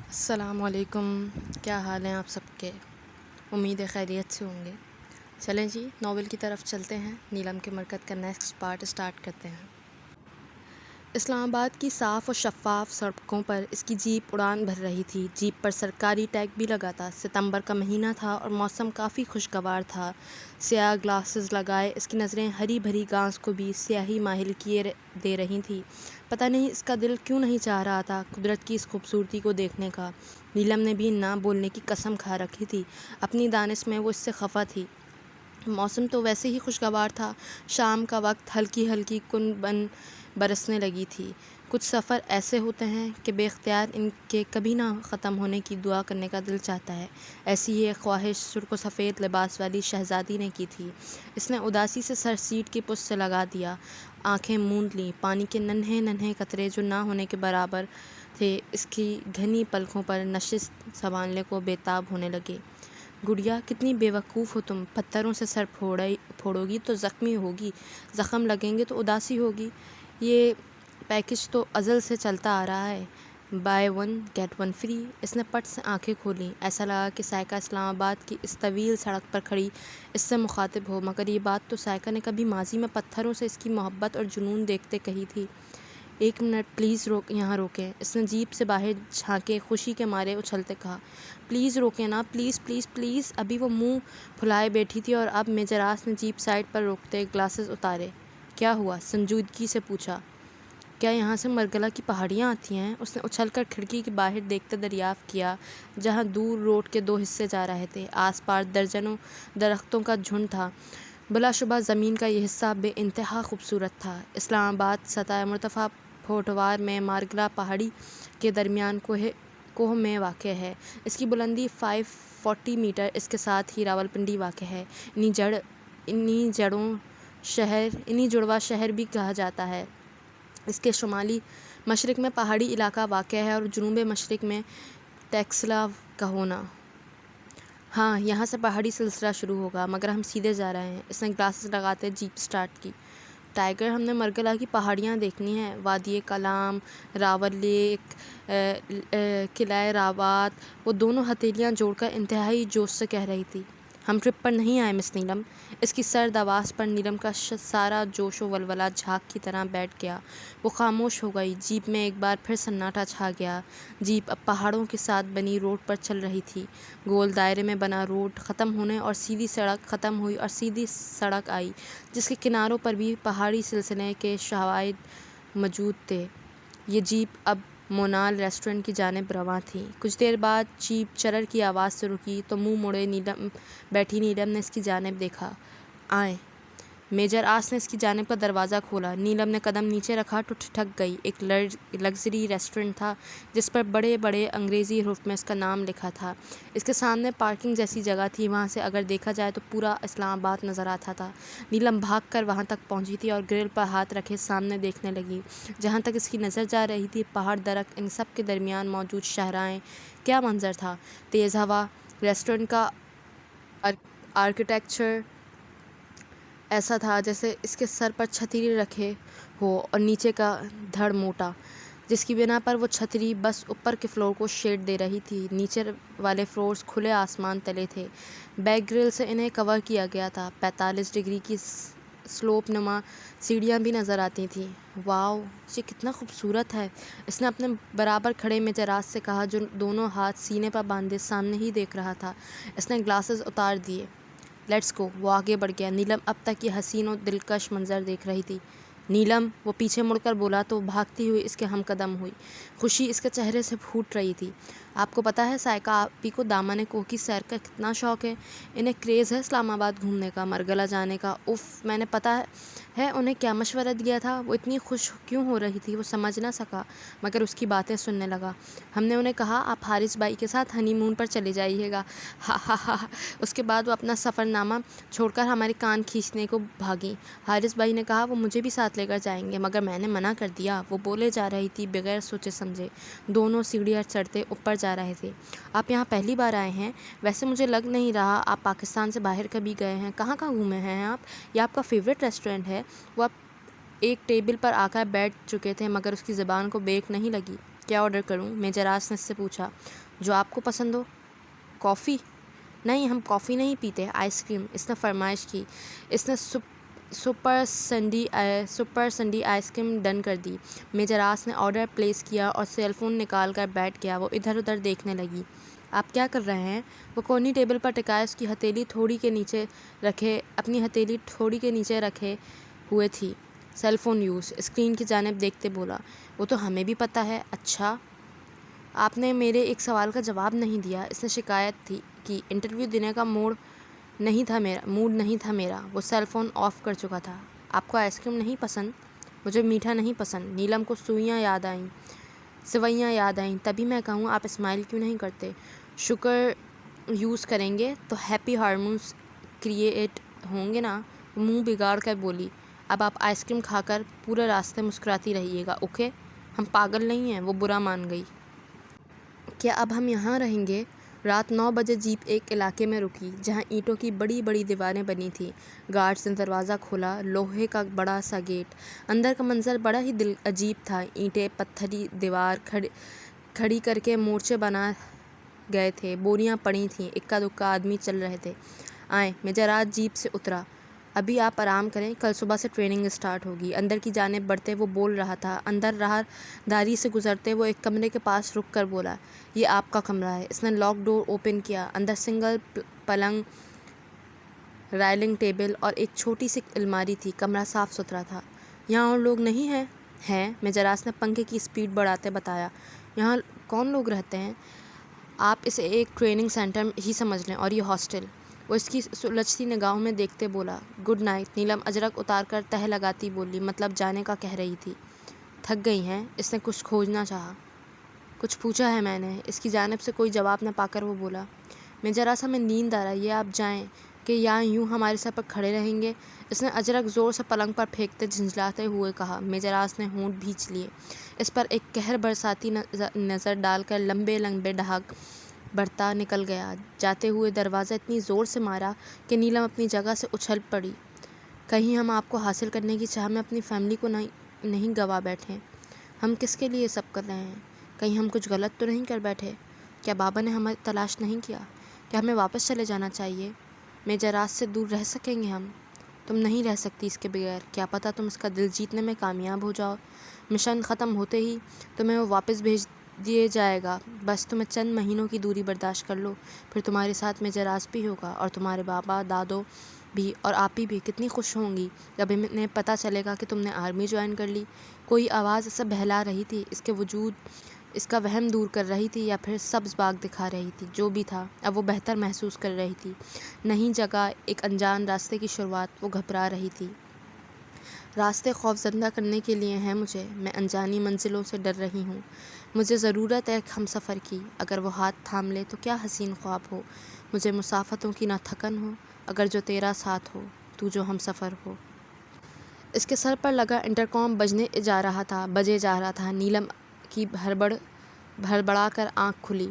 السلام علیکم، کیا حال ہیں آپ سب کے؟ امید ہے خیریت سے ہوں گے۔ چلیں جی ناول کی طرف چلتے ہیں۔ نیلم کے مرکز کا نیکسٹ پارٹ سٹارٹ کرتے ہیں۔ اسلام آباد کی صاف و شفاف سڑکوں پر اس کی جیپ اڑان بھر رہی تھی۔ جیپ پر سرکاری ٹیگ بھی لگا تھا۔ ستمبر کا مہینہ تھا اور موسم کافی خوشگوار تھا۔ سیاہ گلاسز لگائے اس کی نظریں ہری بھری گھاس کو بھی سیاہی مائل کیے دے رہی تھیں۔ پتہ نہیں اس کا دل کیوں نہیں چاہ رہا تھا قدرت کی اس خوبصورتی کو دیکھنے کا۔ نیلم نے بھی نہ بولنے کی قسم کھا رکھی تھی۔ اپنی دانش میں وہ اس سے خفا تھی۔ موسم تو ویسے ہی خوشگوار تھا۔ شام کا وقت ہلکی ہلکی کنبن برسنے لگی تھی۔ کچھ سفر ایسے ہوتے ہیں کہ بے اختیار ان کے کبھی نہ ختم ہونے کی دعا کرنے کا دل چاہتا ہے۔ ایسی ہی ایک خواہش سرخ و سفید لباس والی شہزادی نے کی تھی۔ اس نے اداسی سے سر سیٹ کی پشت سے لگا دیا، آنکھیں موند لیں۔ پانی کے ننھے ننھے قطرے جو نہ ہونے کے برابر تھے اس کی گھنی پلکوں پر نشست سنبھالنے کو بے تاب ہونے لگے۔ گڑیا کتنی بے وقوف ہو تم، پتھروں سے سر پھوڑو گی تو زخمی ہوگی، زخم لگیں گے تو اداسی ہوگی۔ یہ پیکج تو ازل سے چلتا آ رہا ہے، buy one get one free. اس نے پٹ سے آنکھیں کھولیں۔ ایسا لگا کہ سائقہ اسلام آباد کی اس طویل سڑک پر کھڑی اس سے مخاطب ہو، مگر یہ بات تو سائقہ نے کبھی ماضی میں پتھروں سے اس کی محبت اور جنون دیکھتے کہی تھی۔ ایک منٹ پلیز یہاں روکیں، اس نے جیپ سے باہر جھانکے خوشی کے مارے اچھلتے کہا۔ پلیز روکیں نا، پلیز پلیز پلیز۔ ابھی وہ منہ پھلائے بیٹھی تھی اور اب میجراس نے جیپ سائڈ پر روکتے گلاسز اتارے۔ کیا ہوا؟ سنجیدگی سے پوچھا۔ کیا یہاں سے مرگلہ کی پہاڑیاں آتی ہیں؟ اس نے اچھل کر کھڑکی کے باہر دیکھتے دریافت کیا، جہاں دور روڈ کے 2 حصے جا رہے تھے۔ آس پاس درجنوں درختوں کا جھنڈ تھا۔ بلا شبہ زمین کا یہ حصہ بے انتہا خوبصورت تھا۔ اسلام آباد سطح مرتفع پھوٹوار میں مارگلہ پہاڑی کے درمیان کوہ میں واقع ہے۔ اس کی بلندی 540 میٹر۔ اس کے ساتھ ہی راولپنڈی واقع ہے۔ انہیں جڑواں شہر بھی کہا جاتا ہے۔ اس کے شمالی مشرق میں پہاڑی علاقہ واقع ہے اور جنوب مشرق میں ٹیکسلا کہونا۔ ہاں، یہاں سے پہاڑی سلسلہ شروع ہوگا، مگر ہم سیدھے جا رہے ہیں۔ اس نے گلاسز لگاتے جیپ سٹارٹ کی۔ ٹائیگر، ہم نے مرگلہ کی پہاڑیاں دیکھنی ہیں، وادی کلام، راول لیک، قلعہ راوات۔ وہ دونوں ہتھیلیاں جوڑ کر انتہائی جوش سے کہہ رہی تھی۔ ہم ٹرپ پر نہیں آئے مس نیلم۔ اس کی سرد آواز پر نیلم کا سارا جوش و ولولہ جھاگ کی طرح بیٹھ گیا۔ وہ خاموش ہو گئی۔ جیپ میں ایک بار پھر سناٹا چھا گیا۔ جیپ اب پہاڑوں کے ساتھ بنی روڈ پر چل رہی تھی۔ گول دائرے میں بنا روڈ ختم ہونے اور سیدھی سڑک ختم ہوئی اور سیدھی سڑک آئی، جس کے کناروں پر بھی پہاڑی سلسلے کے شواہد موجود تھے۔ یہ جیپ اب مونال ریسٹورنٹ کی جانب رواں تھی۔ کچھ دیر بعد جیپ چرر کی آواز سے رکی تو منہ موڑے بیٹھی نیلم نے اس کی جانب دیکھا۔ آئیں۔ میجر آس نے اس کی جانب کا دروازہ کھولا۔ نیلم نے قدم نیچے رکھا تو ٹھٹک گئی۔ ایک لگژری ریسٹورنٹ تھا جس پر بڑے بڑے انگریزی حروف میں اس کا نام لکھا تھا۔ اس کے سامنے پارکنگ جیسی جگہ تھی، وہاں سے اگر دیکھا جائے تو پورا اسلام آباد نظر آتا تھا۔ نیلم بھاگ کر وہاں تک پہنچی تھی اور گرل پر ہاتھ رکھے سامنے دیکھنے لگی۔ جہاں تک اس کی نظر جا رہی تھی، پہاڑ، درخت، ان سب کے درمیان موجود شاہراہیں۔ کیا منظر تھا! تیز ہوا۔ ریسٹورنٹ کا آرکیٹیکچر ایسا تھا جیسے اس کے سر پر چھتری رکھے ہو اور نیچے کا دھڑ موٹا، جس کی بنا پر وہ چھتری بس اوپر کے فلور کو شیڈ دے رہی تھی۔ نیچے والے فلورز کھلے آسمان تلے تھے۔ بیک گرل سے انہیں کور کیا گیا تھا۔ 45 ڈگری کی سلوپ نما سیڑھیاں بھی نظر آتی تھیں۔ واؤ، یہ کتنا خوبصورت ہے! اس نے اپنے برابر کھڑے میجراس سے کہا، جو دونوں ہاتھ سینے پر باندھے سامنے ہی دیکھ رہا تھا۔ اس نے گلاسز اتار دیے۔ Let's go. وہ آگے بڑھ گیا۔ نیلم اب تک یہ حسین و دلکش منظر دیکھ رہی تھی۔ نیلم، وہ پیچھے مڑ کر بولا تو بھاگتی ہوئی اس کے ہم قدم ہوئی۔ خوشی اس کے چہرے سے پھوٹ رہی تھی۔ آپ کو پتہ ہے سائقہ آپی کو دامن کوہ کی سیر کا کتنا شوق ہے؟ انہیں کریز ہے اسلام آباد گھومنے کا، مرگلہ جانے کا۔ اف، میں نے پتہ ہے انہیں کیا مشورہ دیا تھا۔ وہ اتنی خوش کیوں ہو رہی تھی وہ سمجھ نہ سکا، مگر اس کی باتیں سننے لگا۔ ہم نے انہیں کہا آپ حارث بھائی کے ساتھ ہنی مون پر چلے جائیے گا، ہا ہا ہا۔ اس کے بعد وہ اپنا سفر نامہ چھوڑ کر ہمارے کان کھینچنے کو بھاگیں۔ حارث بھائی نے کہا وہ مجھے بھی ساتھ لے کر جائیں گے، مگر میں نے منع کر دیا۔ وہ بولے جا رہی تھی بغیر سوچے سمجھے۔ دونوں سیڑھیاں چڑھتے اوپر جا رہے تھے۔ آپ یہاں پہلی بار آئے ہیں؟ ویسے مجھے لگ نہیں رہا آپ پاکستان سے باہر کبھی گئے ہیں۔ کہاں کہاں گھومے ہیں آپ؟ یہ آپ کا فیوریٹ ریسٹورنٹ ہے؟ وہ اب ایک ٹیبل پر آ کر بیٹھ چکے تھے، مگر اس کی زبان کو بیک نہیں لگی۔ کیا آرڈر کروں؟ میجر آس نے اس سے پوچھا۔ جو آپ کو پسند ہو۔ کافی؟ نہیں، ہم کافی نہیں پیتے، آئس کریم، اس نے فرمائش کی۔ اس نے سپر سنڈی آئس کریم ڈن کر دی۔ میجر آس نے آرڈر پلیس کیا اور سیل فون نکال کر بیٹھ گیا۔ وہ ادھر ادھر دیکھنے لگی۔ آپ کیا کر رہے ہیں؟ وہ کونی ٹیبل پر ٹکائے اس کی اپنی ہتھیلی تھوڑی کے نیچے رکھے ہوئے تھی۔ سیل فون یوز، اسکرین کی جانب دیکھتے بولا۔ وہ تو ہمیں بھی پتہ ہے۔ اچھا، آپ نے میرے ایک سوال کا جواب نہیں دیا، اس نے شکایت کی۔ انٹرویو دینے کا موڈ نہیں تھا میرا۔ وہ سیل فون آف کر چکا تھا۔ آپ کو آئس کریم نہیں پسند؟ مجھے میٹھا نہیں پسند۔ نیلم کو سوئیاں یاد آئیں۔ تبھی میں کہوں آپ اسمائل کیوں نہیں کرتے؟ شوگر یوز کریں گے تو ہیپی ہارمونز کریٹ ہوں گے نا۔ وہ منہ بگاڑ کر بولی۔ اب آپ آئس کریم کھا کر پورے راستے مسکراتی رہیے گا، اوکے؟ ہم پاگل نہیں ہیں۔ وہ برا مان گئی۔ کیا اب ہم یہاں رہیں گے؟ رات 9 بجے جیپ ایک علاقے میں رکی جہاں اینٹوں کی بڑی بڑی دیواریں بنی تھیں۔ گارڈز نے دروازہ کھولا، لوہے کا بڑا سا گیٹ۔ اندر کا منظر بڑا ہی عجیب تھا۔ اینٹیں پتھری دیوار کھڑی کر کے مورچے بنا گئے تھے، بوریاں پڑی تھیں، اکا دکا آدمی چل رہے تھے۔ آئیں۔ میجر آس جیپ سے اترا۔ ابھی آپ آرام کریں، کل صبح سے ٹریننگ اسٹارٹ ہوگی۔ اندر کی جانب بڑھتے وہ بول رہا تھا۔ اندر راہداری سے گزرتے وہ ایک کمرے کے پاس رک کر بولا، یہ آپ کا کمرہ ہے۔ اس نے لاک ڈور اوپن کیا۔ اندر سنگل پلنگ، رائلنگ ٹیبل اور ایک چھوٹی سی الماری تھی۔ کمرہ صاف ستھرا تھا۔ یہاں اور لوگ نہیں ہیں؟ ہیں، میجر آس نے پنکھے کی سپیڈ بڑھاتے بتایا۔ یہاں کون لوگ رہتے ہیں؟ آپ اسے ایک ٹریننگ سینٹر ہی سمجھ لیں، اور یہ ہاسٹل۔ وہ اس کی سلجھتی نگاہوں میں دیکھتے بولا، گڈ نائٹ۔ نیلم اجرک اتار کر تہ لگاتی بولی، مطلب جانے کا کہہ رہی تھی۔ تھک گئی ہیں؟ اس نے کچھ کھوجنا چاہا۔ کچھ پوچھا ہے میں نے؟ اس کی جانب سے کوئی جواب نہ پا کر وہ بولا، میجر آس ہمیں نیند آ رہی ہے، آپ جائیں کہ یا یوں ہمارے سر پر کھڑے رہیں گے؟ اس نے اجرک زور سے پلنگ پر پھینکتے جھنجھلاتے ہوئے کہا۔ میجر آس نے ہونٹ بھینچ لیے۔ اس پر ایک قہر برساتی نظر ڈال کر لمبے لمبے ڈھاگ بڑھتا نکل گیا۔ جاتے ہوئے دروازہ اتنی زور سے مارا کہ نیلم اپنی جگہ سے اچھل پڑی۔ کہیں ہم آپ کو حاصل کرنے کی چاہ میں اپنی فیملی کو نہیں گوا بیٹھیں۔ ہم کس کے لیے سب کر رہے ہیں؟ کہیں ہم کچھ غلط تو نہیں کر بیٹھے؟ کیا بابا نے ہمیں تلاش نہیں کیا؟ کیا ہمیں واپس چلے جانا چاہیے؟ میجر آس سے دور رہ سکیں گے ہم؟ تم نہیں رہ سکتی اس کے بغیر۔ کیا پتہ تم اس کا دل جیتنے میں کامیاب ہو جاؤ۔ مشن ختم ہوتے ہی تمہیں وہ واپس بھیج دیے جائے گا۔ بس تمہیں چند مہینوں کی دوری برداشت کر لو، پھر تمہارے ساتھ میجر آس بھی ہوگا، اور تمہارے بابا دادو بھی، اور آپی بھی کتنی خوش ہوں گی جب انہیں پتہ چلے گا کہ تم نے آرمی جوائن کر لی۔ کوئی آواز اسے بہلا رہی تھی، اس کا وہم دور کر رہی تھی، یا پھر سبز باغ دکھا رہی تھی۔ جو بھی تھا، اب وہ بہتر محسوس کر رہی تھی۔ نئی جگہ، ایک انجان راستے کی شروعات۔ وہ گھبرا رہی تھی۔ راستے خوفزدہ کرنے کے لیے ہیں مجھے۔ میں انجانی منزلوں سے ڈر رہی ہوں۔ مجھے ضرورت ہے ایک ہم سفر کی۔ اگر وہ ہاتھ تھام لے تو کیا حسین خواب ہو۔ مجھے مسافتوں کی نہ تھکن ہو، اگر جو تیرا ساتھ ہو، تو جو ہم سفر ہو۔ اس کے سر پر لگا انٹرکام بجے جا رہا تھا۔ نیلم کی بھڑبڑا کر آنکھ کھلی۔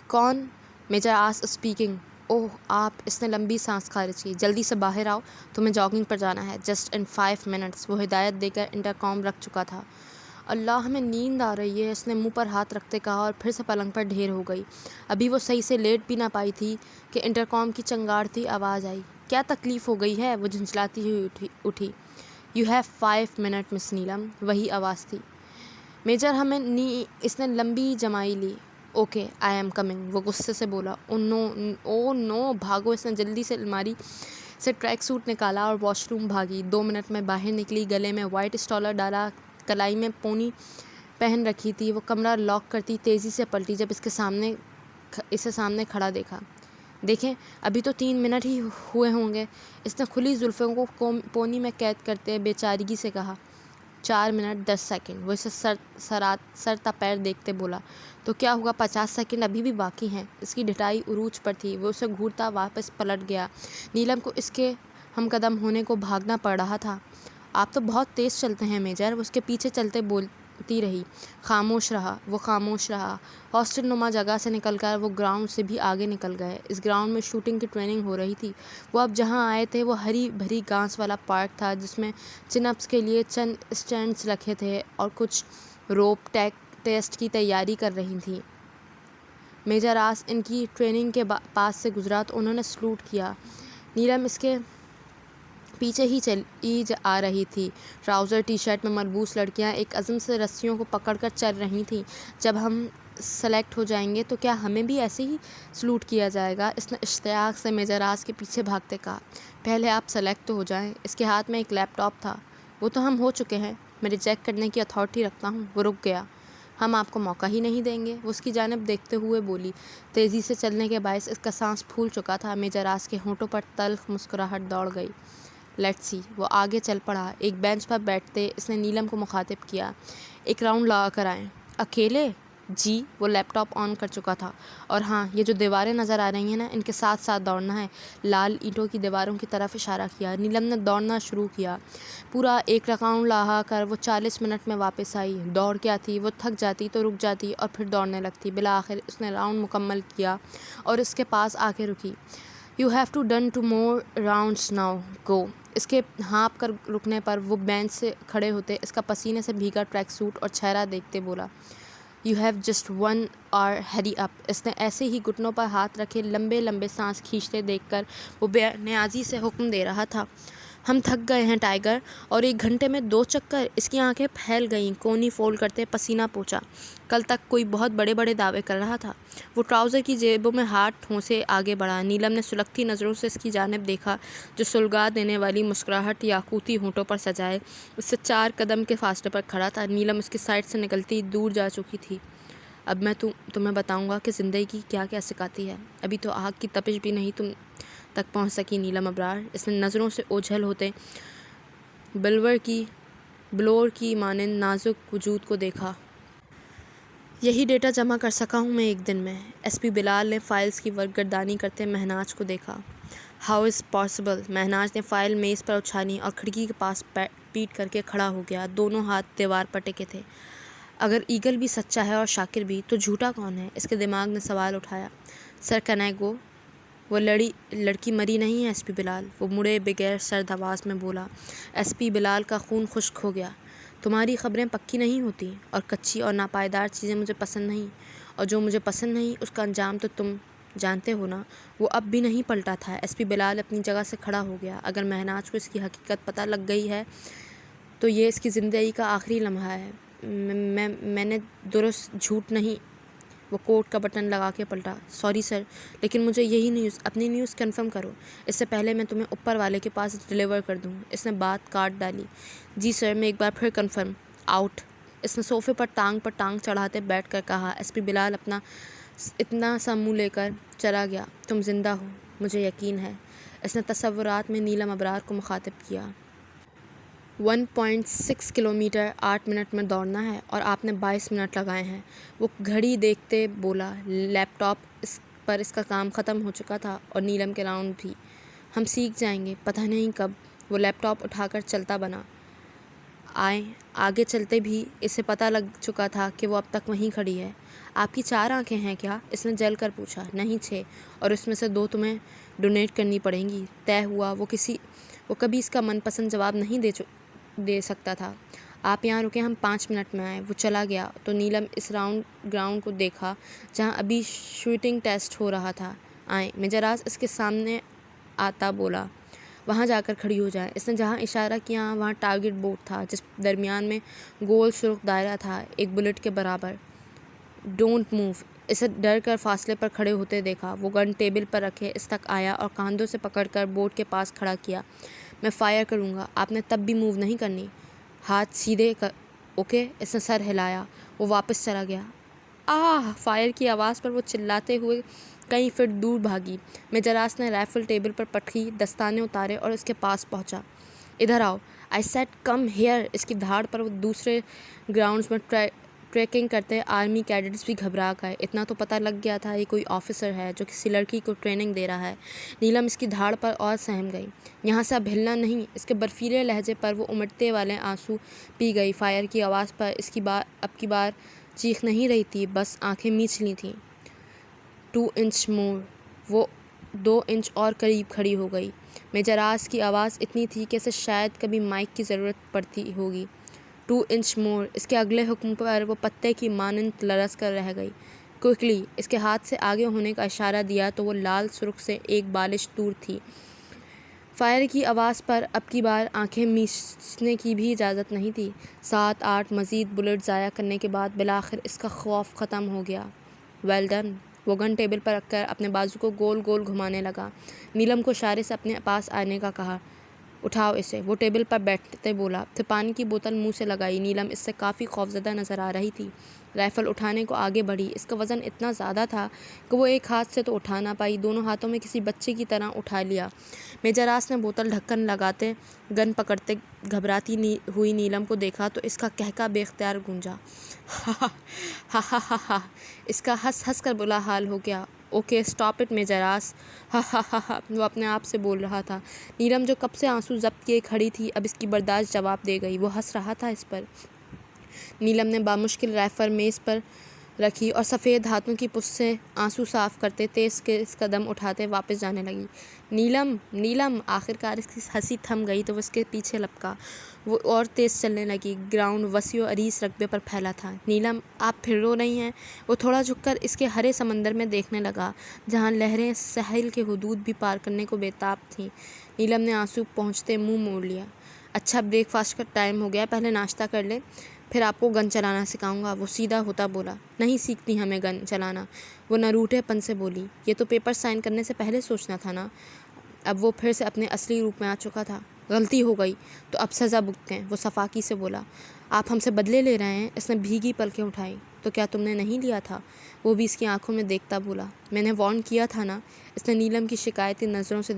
کون؟ میجر آس اسپیکنگ۔ اوہ آپ۔ اس نے لمبی سانس خارج کی۔ جلدی سے باہر آؤ، تمہیں جاگنگ پر جانا ہے، جسٹ ان 5 منٹس۔ وہ ہدایت دے کر انٹرکام رکھ چکا تھا۔ اللہ، ہمیں نیند آ رہی ہے، اس نے منہ پر ہاتھ رکھتے کہا، اور پھر سے پلنگ پر ڈھیر ہو گئی۔ ابھی وہ صحیح سے لیٹ بھی نہ پائی تھی کہ انٹرکام کی چنگاڑتی آواز آئی۔ کیا تکلیف ہو گئی ہے؟ وہ جھنجھلاتی ہوئی اٹھی۔ یو ہیو 5 منٹ مس نیلم۔ وہی آواز تھی۔ میجر ہمیں اس نے لمبی جمائی لی۔ اوکے، آئی ایم کمنگ، وہ غصے سے بولا۔ او نو، بھاگو۔ اس نے جلدی سے الماری سے ٹریک سوٹ نکالا اور واش روم بھاگی۔ 2 منٹ میں باہر نکلی، گلے میں وائٹ اسٹالر ڈالا، کلائی میں پونی پہن رکھی تھی۔ وہ کمرہ لاک کرتی تیزی سے پلٹی جب اسے سامنے کھڑا دیکھا۔ دیکھیں، ابھی تو 3 منٹ ہی ہوئے ہوں گے۔ اس نے کھلی زلفوں کو پونی میں قید کرتے بے چارگی سے کہا۔ 4 منٹ 10 سیکنڈ۔ وہ اسے سر تا پیر دیکھتے بولا، تو کیا ہوا، 50 سیکنڈ ابھی بھی باقی ہیں۔ اس کی ڈٹائی عروج پر تھی۔ وہ اسے گھورتا واپس پلٹ گیا۔ نیلم کو اس کے ہم قدم ہونے کو بھاگنا پڑ رہا تھا۔ آپ تو بہت تیز چلتے ہیں میجر۔ وہ اس کے پیچھے چلتے بولتی رہی۔ خاموش رہا۔ ہاسٹل نما جگہ سے نکل کر وہ گراؤنڈ سے بھی آگے نکل گئے۔ اس گراؤنڈ میں شوٹنگ کی ٹریننگ ہو رہی تھی۔ وہ اب جہاں آئے تھے وہ ہری بھری گھاس والا پارک تھا، جس میں چن اپس کے لیے چند اسٹینڈز رکھے تھے اور کچھ روپ ٹیسٹ کی تیاری کر رہی تھیں۔ میجر آس ان کی ٹریننگ کے پاس سے گزرا تو انہوں نے سلوٹ کیا۔ نیلم اس کے پیچھے ہی چلی آ رہی تھی۔ ٹراؤزر ٹی شرٹ میں ملبوس لڑکیاں ایک عزم سے رسیوں کو پکڑ کر چل رہی تھیں۔ جب ہم سلیکٹ ہو جائیں گے تو کیا ہمیں بھی ایسے ہی سلوٹ کیا جائے گا؟ اس نے اشتیاق سے میجر آس کے پیچھے بھاگتے کہا۔ پہلے آپ سلیکٹ تو ہو جائیں۔ اس کے ہاتھ میں ایک لیپ ٹاپ تھا۔ وہ تو ہم ہو چکے ہیں، میں ریجیکٹ کرنے کی اتھارٹی رکھتا ہوں۔ وہ رک گیا۔ ہم آپ کو موقع ہی نہیں دیں گے، وہ اس کی جانب دیکھتے ہوئے بولی۔ تیزی سے چلنے کے باعث اس کا سانس پھول چکا تھا۔ میجر آس کے ہونٹوں پر تلخ مسکراہٹ دوڑ گئی۔ لیٹس سی، وہ آگے چل پڑا۔ ایک بینچ پر بیٹھتے اس نے نیلم کو مخاطب کیا۔ ایک راؤنڈ لگا کر آئیں۔ اکیلے؟ جی، وہ لیپ ٹاپ آن کر چکا تھا۔ اور ہاں، یہ جو دیواریں نظر آ رہی ہیں نا، ان کے ساتھ ساتھ دوڑنا ہے۔ لال اینٹوں کی دیواروں کی طرف اشارہ کیا۔ نیلم نے دوڑنا شروع کیا۔ پورا ایک راؤنڈ لگا کر وہ 40 منٹ میں واپس آئی۔ دوڑ کیا تھی، وہ تھک جاتی تو رک جاتی اور پھر دوڑنے لگتی۔ بالآخر اس نے راؤنڈ مکمل کیا اور اس کے پاس آ کے رکی۔ You have to done 2 more rounds now, go۔ اس کے ہانپ کر رکنے پر وہ بینچ سے کھڑے ہوتے اس کا پسینے سے بھیگا ٹریک سوٹ اور چہرہ دیکھتے بولا، you have just 1 hour, hurry up. اس نے ایسے ہی گھٹنوں پر ہاتھ رکھے لمبے لمبے سانس کھینچتے دیکھ کر وہ بے نیازی سے حکم دے رہا تھا، ہم تھک گئے ہیں ٹائیگر۔ اور 1 گھنٹے میں 2 چکر؟ اس کی آنکھیں پھیل گئیں۔ کونی فولڈ کرتے پسینہ پوچھا۔ کل تک کوئی بہت بڑے بڑے دعوے کر رہا تھا۔ وہ ٹراؤزر کی جیبوں میں ہاتھ ٹھونسے آگے بڑھا۔ نیلم نے سلگتی نظروں سے اس کی جانب دیکھا جو سلگا دینے والی مسکراہٹ یاقوتی ہونٹوں پر سجائے اس سے 4 قدم کے فاصلے پر کھڑا تھا۔ نیلم اس کی سائڈ سے نکلتی دور جا چکی تھی۔ اب میں تمہیں بتاؤں گا کہ زندگی کیا کیا سکھاتی ہے۔ ابھی تو آگ کی تپش بھی نہیں تم تک پہنچ سکی نیلم ابرار۔ اس نے نظروں سے اوجھل ہوتے بلور کی مانند نازک وجود کو دیکھا۔ یہی ڈیٹا جمع کر سکا ہوں میں 1 دن میں۔ ایس پی بلال نے فائلز کی ورق گردانی کرتے مہناز کو دیکھا۔ How is possible? مہناز نے فائل میز پر اچھالی اور کھڑکی کے پاس پیٹ کر کے کھڑا ہو گیا۔ دونوں ہاتھ دیوار پر ٹکے تھے۔ اگر ایگل بھی سچا ہے اور شاکر بھی، تو جھوٹا کون ہے؟ اس کے دماغ نے سوال اٹھایا۔ سر کین آئی گو؟ وہ لڑکی مری نہیں ہے ایس پی بلال، وہ مڑے بغیر سرد آواز میں بولا۔ ایس پی بلال کا خون خشک ہو گیا۔ تمہاری خبریں پکی نہیں ہوتی، اور کچی اور ناپائیدار چیزیں مجھے پسند نہیں، اور جو مجھے پسند نہیں اس کا انجام تو تم جانتے ہو نا۔ وہ اب بھی نہیں پلٹا تھا۔ ایس پی بلال اپنی جگہ سے کھڑا ہو گیا۔ اگر مہناز کو اس کی حقیقت پتہ لگ گئی ہے تو یہ اس کی زندگی کا آخری لمحہ ہے۔ میں نے درست جھوٹ نہیں۔ وہ کوٹ کا بٹن لگا کے پلٹا۔ سوری سر، لیکن مجھے یہی اپنی نیوز کنفرم کرو اس سے پہلے میں تمہیں اوپر والے کے پاس ڈیلیور کر دوں۔ اس نے بات کاٹ ڈالی۔ جی سر، میں ایک بار پھر کنفرم۔ آؤٹ۔ اس نے صوفے پر ٹانگ چڑھاتے بیٹھ کر کہا۔ ایس پی بلال اپنا اتنا سا منہ لے کر چلا گیا۔ تم زندہ ہو، مجھے یقین ہے۔ اس نے تصورات میں نیلم ابرار کو مخاطب کیا۔ 1.6 کلومیٹر 8 منٹ میں دوڑنا ہے اور آپ نے 22 منٹ لگائے ہیں۔ وہ گھڑی دیکھتے بولا۔ لیپ ٹاپ پر اس کا کام ختم ہو چکا تھا اور نیلم کے راؤنڈ بھی۔ ہم سیکھ جائیں گے، پتہ نہیں کب۔ وہ لیپ ٹاپ اٹھا کر چلتا بنا۔ آگے چلتے بھی اسے پتہ لگ چکا تھا کہ وہ اب تک وہیں کھڑی ہے۔ آپ کی 4 آنکھیں ہیں کیا؟ اس نے جل کر پوچھا۔ نہیں 6، اور اس میں سے 2 تمہیں ڈونیٹ کرنی پڑیں گی۔ طے ہوا۔ وہ کبھی اس کا من پسند جواب نہیں دے سکتا تھا۔ آپ یہاں رکیں، ہم 5 منٹ میں آئیں۔ وہ چلا گیا تو نیلم اس گراؤنڈ کو دیکھا جہاں ابھی شوٹنگ ٹیسٹ ہو رہا تھا۔ آئیں۔ میجراس اس کے سامنے آتا بولا۔ وہاں جا کر کھڑی ہو جائیں۔ اس نے جہاں اشارہ کیا وہاں ٹارگٹ بورڈ تھا جس درمیان میں گول سرخ دائرہ تھا، ایک بلٹ کے برابر۔ Don't move. اسے ڈر کر فاصلے پر کھڑے ہوتے دیکھا۔ وہ گن ٹیبل پر رکھے اس تک آیا اور کاندھوں سے پکڑ کر بورڈ کے پاس کھڑا کیا۔ میں فائر کروں گا، آپ نے تب بھی موو نہیں کرنی۔ ہاتھ سیدھے اوکے؟ اس نے سر ہلایا۔ وہ واپس چلا گیا۔ آہ! فائر کی آواز پر وہ چلاتے ہوئے کئی فٹ دور بھاگی۔ میجراس نے رائفل ٹیبل پر پٹکی، دستانے اتارے اور اس کے پاس پہنچا۔ ادھر آؤ، آئی سیڈ کم ہیئر۔ اس کی دھاڑ پر وہ دوسرے گراؤنڈز میں ٹریکنگ کرتے آرمی کیڈٹس بھی گھبرا گئے۔ اتنا تو پتہ لگ گیا تھا یہ کوئی آفیسر ہے جو کسی لڑکی کو ٹریننگ دے رہا ہے۔ نیلم اس کی دھاڑ پر اور سہم گئی۔ یہاں سے اب ہلنا نہیں۔ اس کے برفیلے لہجے پر وہ امٹتے والے آنسو پی گئی۔ فائر کی آواز پر اب کی بار چیخ نہیں رہی تھی، بس آنکھیں میچ لی تھیں۔ 2 inch more۔ وہ 2 انچ اور قریب کھڑی ہو گئی۔ میجراس کی آواز اتنی تھی کہ اسے شاید کبھی مائک کی ضرورت پڑتی ہوگی۔ 2 inch more۔ اس کے اگلے حکم پر وہ پتے کی مانند لرز کر رہ گئی۔ کوئکلی اس کے ہاتھ سے آگے ہونے کا اشارہ دیا تو وہ لال سرخ سے ایک بالش دور تھی۔ فائر کی آواز پر اب کی بار آنکھیں میچنے کی بھی اجازت نہیں تھی۔ 7-8 مزید بلٹ ضائع کرنے کے بعد بالآخر اس کا خوف ختم ہو گیا۔ Well done. وہ گن ٹیبل پر رکھ کر اپنے بازو کو گول گول گھمانے لگا۔ نیلم کو اشارے سے اپنے پاس آنے کا کہا۔ اٹھاؤ اسے، وہ ٹیبل پر بیٹھتے بولا۔ پھر پانی کی بوتل منہ سے لگائی۔ نیلم اس سے کافی خوفزدہ نظر آ رہی تھی۔ رائفل اٹھانے کو آگے بڑھی۔ اس کا وزن اتنا زیادہ تھا کہ وہ ایک ہاتھ سے تو اٹھا نہ پائی، دونوں ہاتھوں میں کسی بچے کی طرح اٹھا لیا۔ میجر راس نے بوتل ڈھکن لگاتے گن پکڑتے گھبراتی ہوئی نیلم کو دیکھا تو اس کا کہکا بے اختیار گونجا۔ ہا ہا ہا ہا ہا۔ اس کا ہنس ہنس کر برا حال ہو گیا۔ اوکے اسٹاپ اٹ میجر راس، ہا ہا ہا ہا، وہ اپنے آپ سے بول رہا تھا۔ نیلم جو کب سے آنسو ضبط کیے کھڑی تھی اب اس کی برداشت جواب دے گئی۔ وہ ہنس رہا تھا اس پر۔ نیلم نے بامشکل رائفل میز پر رکھی اور سفید ہاتھوں کی پشت سے آنسو صاف کرتے تیز قدم اٹھاتے واپس جانے لگی۔ نیلم نیلم، آخرکار اس کی ہنسی تھم گئی تو وہ اس کے پیچھے لپکا۔ وہ اور تیز چلنے لگی۔ گراؤنڈ وسیع و عریض رقبے پر پھیلا تھا۔ نیلم، آپ پھر رو رہی ہیں؟ وہ تھوڑا جھک کر اس کے ہرے سمندر میں دیکھنے لگا جہاں لہریں ساحل کے حدود بھی پار کرنے کو بے تاب تھیں۔ نیلم نے آنسو پہنچتے منہ موڑ لیا۔ اچھا بریک فاسٹ کا ٹائم ہو گیا، پہلے ناشتہ کر لیں، پھر آپ کو گن چلانا سکھاؤں گا، وہ سیدھا ہوتا بولا۔ نہیں سیکھتی ہمیں گن چلانا، وہ نروٹھے پن سے بولی۔ یہ تو پیپر سائن کرنے سے پہلے سوچنا تھا نا۔ اب وہ پھر سے اپنے اصلی روپ میں آ چکا تھا۔ غلطی ہو گئی تو اب سزا بھگتیں، وہ صفاقی سے بولا۔ آپ ہم سے بدلے لے رہے ہیں؟ اس نے بھیگی پلکیں اٹھائیں۔ تو کیا تم نے نہیں لیا تھا؟ وہ بھی اس کی آنکھوں میں دیکھتا بولا۔ میں نے وارن کیا تھا نا، اس نے نیلم کی شکایتی نظروں سے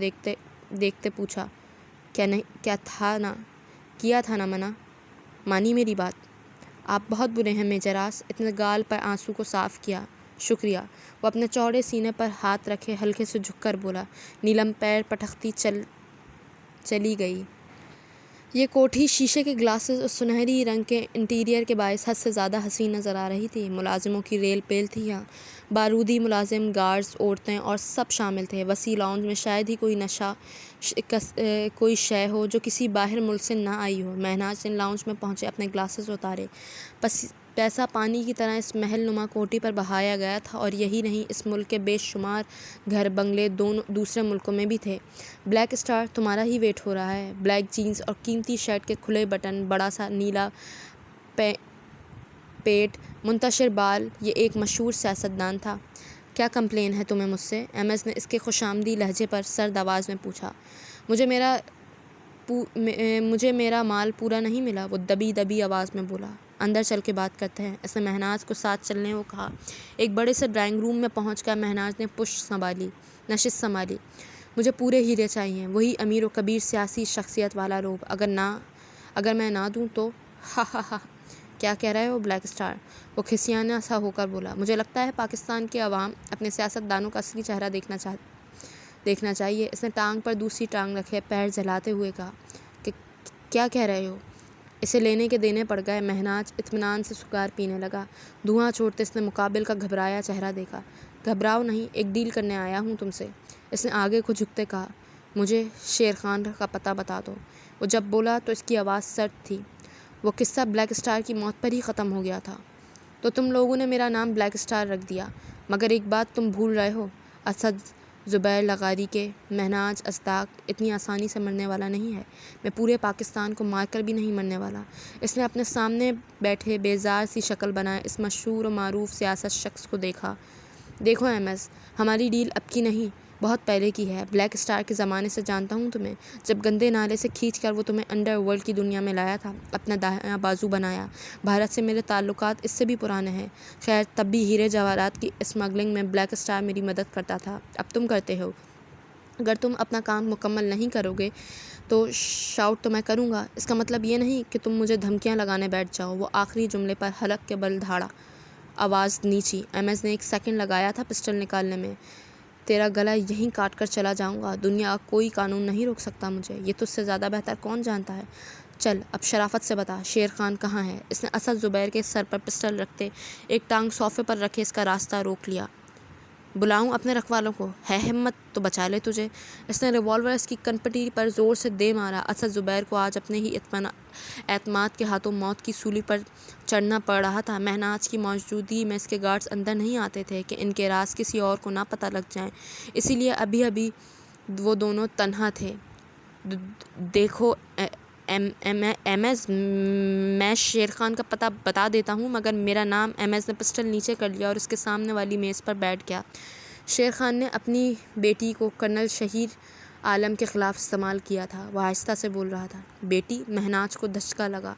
دیکھتے پوچھا۔ کیا تھا نا، کیا تھا نا منع؟ مانی میری بات؟ آپ بہت برے ہیں میجر راس، اتنے گال پر آنسو کو صاف کیا۔ شکریہ، وہ اپنے چوڑے سینے پر ہاتھ رکھے ہلکے سے جھک کر بولا۔ نیلم پیر پٹکتی چلی گئی۔ یہ کوٹھی شیشے کے گلاسز اور سنہری رنگ کے انٹیریئر کے باعث حد سے زیادہ حسین نظر آ رہی تھی۔ ملازموں کی ریل پیل تھی یہاں۔ بارودی ملازم، گارڈز، عورتیں اور سب شامل تھے۔ وسیع لاؤنج میں شاید ہی کوئی شے ہو جو کسی باہر ملک سے نہ آئی ہو۔ مہناز نے لاؤنج میں پہنچے اپنے گلاسز اتارے۔ پیسہ پانی کی طرح اس محل نما کوٹھی پر بہایا گیا تھا، اور یہی نہیں، اس ملک کے بے شمار گھر بنگلے دوسرے ملکوں میں بھی تھے۔ بلیک اسٹار، تمہارا ہی ویٹ ہو رہا ہے۔ بلیک جینز اور قیمتی شرٹ کے کھلے بٹن، بڑا سا نیلا پیٹ، منتشر بال، یہ ایک مشہور سیاستدان تھا۔ کیا کمپلین ہے تمہیں مجھ سے؟ ایم ایس نے اس کے خوشامدی لہجے پر سرد آواز میں پوچھا۔ مجھے میرا مال پورا نہیں ملا، وہ دبی آواز میں بولا۔ اندر چل کے بات کرتے ہیں، اس نے مہناز کو ساتھ چلنے کو کہا۔ ایک بڑے سے ڈرائنگ روم میں پہنچ کر مہناز نے نشست سنبھالی۔ مجھے پورے ہیرے چاہیے، وہی امیر و کبیر سیاسی شخصیت والا لوگ، اگر میں نہ دوں تو؟ ہا ہا ہا، کیا کہہ رہے ہو بلیک اسٹار؟ وہ کھسیانہ سا ہو کر بولا۔ مجھے لگتا ہے پاکستان کے عوام اپنے سیاستدانوں کا اصلی چہرہ دیکھنا چاہیے۔ اس نے ٹانگ پر دوسری ٹانگ رکھے پیر جھلاتے ہوئے کہا۔ کہ کیا کہہ رہے ہو؟ اسے لینے کے دینے پڑ گئے۔ مہناز اطمینان سے سگار پینے لگا۔ دھواں چھوڑتے اس نے مقابل کا گھبرایا چہرہ دیکھا۔ گھبراؤ نہیں، ایک ڈیل کرنے آیا ہوں تم سے، اس نے آگے کو جھکتے کہا۔ مجھے شیر خان کا پتہ بتا دو۔ وہ جب بولا تو اس کی آواز سرد تھی۔ وہ قصہ بلیک اسٹار کی موت پر ہی ختم ہو گیا تھا۔ تو تم لوگوں نے میرا نام بلیک اسٹار رکھ دیا، مگر ایک بات تم بھول رہے ہو، اسد زبیر لغاری کے مہناز ازداق اتنی آسانی سے مرنے والا نہیں ہے۔ میں پورے پاکستان کو مار کر بھی نہیں مرنے والا۔ اس نے اپنے سامنے بیٹھے بیزار سی شکل بنائے اس مشہور و معروف سیاست شخص کو دیکھا۔ دیکھو ایم ایس، ہماری ڈیل اب کی نہیں، بہت پہلے کی ہے۔ بلیک اسٹار کے زمانے سے جانتا ہوں تمہیں، جب گندے نالے سے کھینچ کر وہ تمہیں انڈر ورلڈ کی دنیا میں لایا تھا، اپنا دایاں بازو بنایا۔ بھارت سے میرے تعلقات اس سے بھی پرانے ہیں۔ خیر، تب بھی ہیرے جواہرات کی اسمگلنگ میں بلیک اسٹار میری مدد کرتا تھا، اب تم کرتے ہو۔ اگر تم اپنا کام مکمل نہیں کرو گے تو شاؤٹ تو میں کروں گا۔ اس کا مطلب یہ نہیں کہ تم مجھے دھمکیاں لگانے بیٹھ جاؤ۔ وہ آخری جملے پر حلق کے بل دھاڑا، آواز نیچی۔ ایم ایس نے ایک سیکنڈ لگایا تھا پسٹل نکالنے میں۔ تیرا گلا یہیں کاٹ کر چلا جاؤں گا، دنیا کا کوئی قانون نہیں روک سکتا مجھے، یہ تجھ سے زیادہ بہتر کون جانتا ہے۔ چل اب شرافت سے بتا، شیر خان کہاں ہے؟ اس نے اسد زبیر کے سر پر پسٹل رکھتے ایک ٹانگ صوفے پر رکھے اس کا راستہ روک لیا۔ بلاؤں اپنے رکھوالوں کو؟ ہے ہمت تو بچا لے تجھے۔ اس نے ریوالور اس کی کنپٹی پر زور سے دے مارا۔ اسد زبیر کو آج اپنے ہی اعتماد کے ہاتھوں موت کی سولی پر چڑھنا پڑ رہا تھا۔ مہناز کی موجودگی میں اس کے گارڈز اندر نہیں آتے تھے کہ ان کے راز کسی اور کو نہ پتہ لگ جائیں، اسی لیے ابھی ابھی وہ دونوں تنہا تھے۔ دیکھو ایمز، میں شیر خان کا پتہ بتا دیتا ہوں، مگر میرا نام۔ ایمز نے پسٹل نیچے کر لیا اور اس کے سامنے والی میز پر بیٹھ گیا۔ شیر خان نے اپنی بیٹی کو کرنل شہیر عالم کے خلاف استعمال کیا تھا، وہ آہستہ سے بول رہا تھا۔ بیٹی؟ مہناز کو دھچکا لگا۔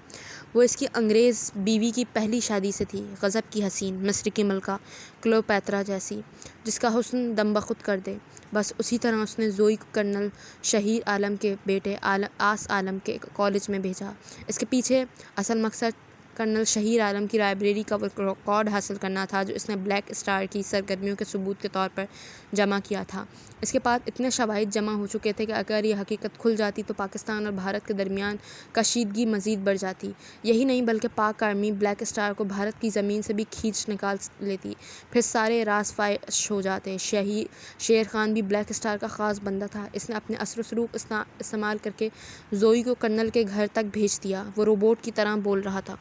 وہ اس کی انگریز بیوی کی پہلی شادی سے تھی، غضب کی حسین، مصر کی ملکہ کلیوپیٹرا جیسی، جس کا حسن دم بخود کر دے۔ بس اسی طرح اس نے زوئی کو کرنل شہیر عالم کے بیٹے آس عالم کے کالج میں بھیجا۔ اس کے پیچھے اصل مقصد کرنل شہیر عالم کی لائبریری کا وہ ریکارڈ حاصل کرنا تھا جو اس نے بلیک اسٹار کی سرگرمیوں کے ثبوت کے طور پر جمع کیا تھا۔ اس کے پاس اتنے شواہد جمع ہو چکے تھے کہ اگر یہ حقیقت کھل جاتی تو پاکستان اور بھارت کے درمیان کشیدگی مزید بڑھ جاتی۔ یہی نہیں بلکہ پاک آرمی بلیک اسٹار کو بھارت کی زمین سے بھی کھینچ نکال لیتی، پھر سارے راز فاش ہو جاتے۔ شیر خان بھی بلیک اسٹار کا خاص بندہ تھا۔ اس نے اپنے اثر و رسوخ استعمال کر کے زوئی کو کرنل کے گھر تک بھیج دیا۔ وہ روبوٹ کی طرح بول رہا تھا۔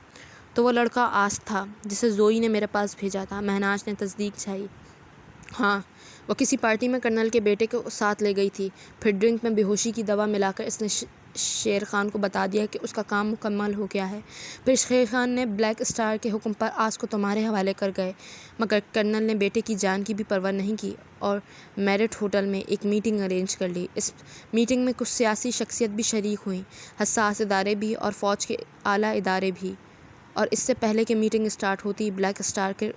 تو وہ لڑکا آس تھا جسے زوئی نے میرے پاس بھیجا تھا؟ مہناز نے تصدیق چھائی۔ ہاں، وہ کسی پارٹی میں کرنل کے بیٹے کو ساتھ لے گئی تھی، پھر ڈرنک میں بے ہوشی کی دوا ملا کر اس نے شیر خان کو بتا دیا کہ اس کا کام مکمل ہو گیا ہے۔ پھر شیر خان نے بلیک اسٹار کے حکم پر آس کو تمہارے حوالے کر گئے، مگر کرنل نے بیٹے کی جان کی بھی پرواہ نہیں کی اور میرٹ ہوٹل میں ایک میٹنگ ارینج کر لی۔ اس میٹنگ میں کچھ سیاسی شخصیت بھی شریک ہوئیں، حساس ادارے بھی اور فوج کے اعلیٰ ادارے بھی، اور اس سے پہلے کہ میٹنگ اسٹارٹ ہوتی، بلیک اسٹار کے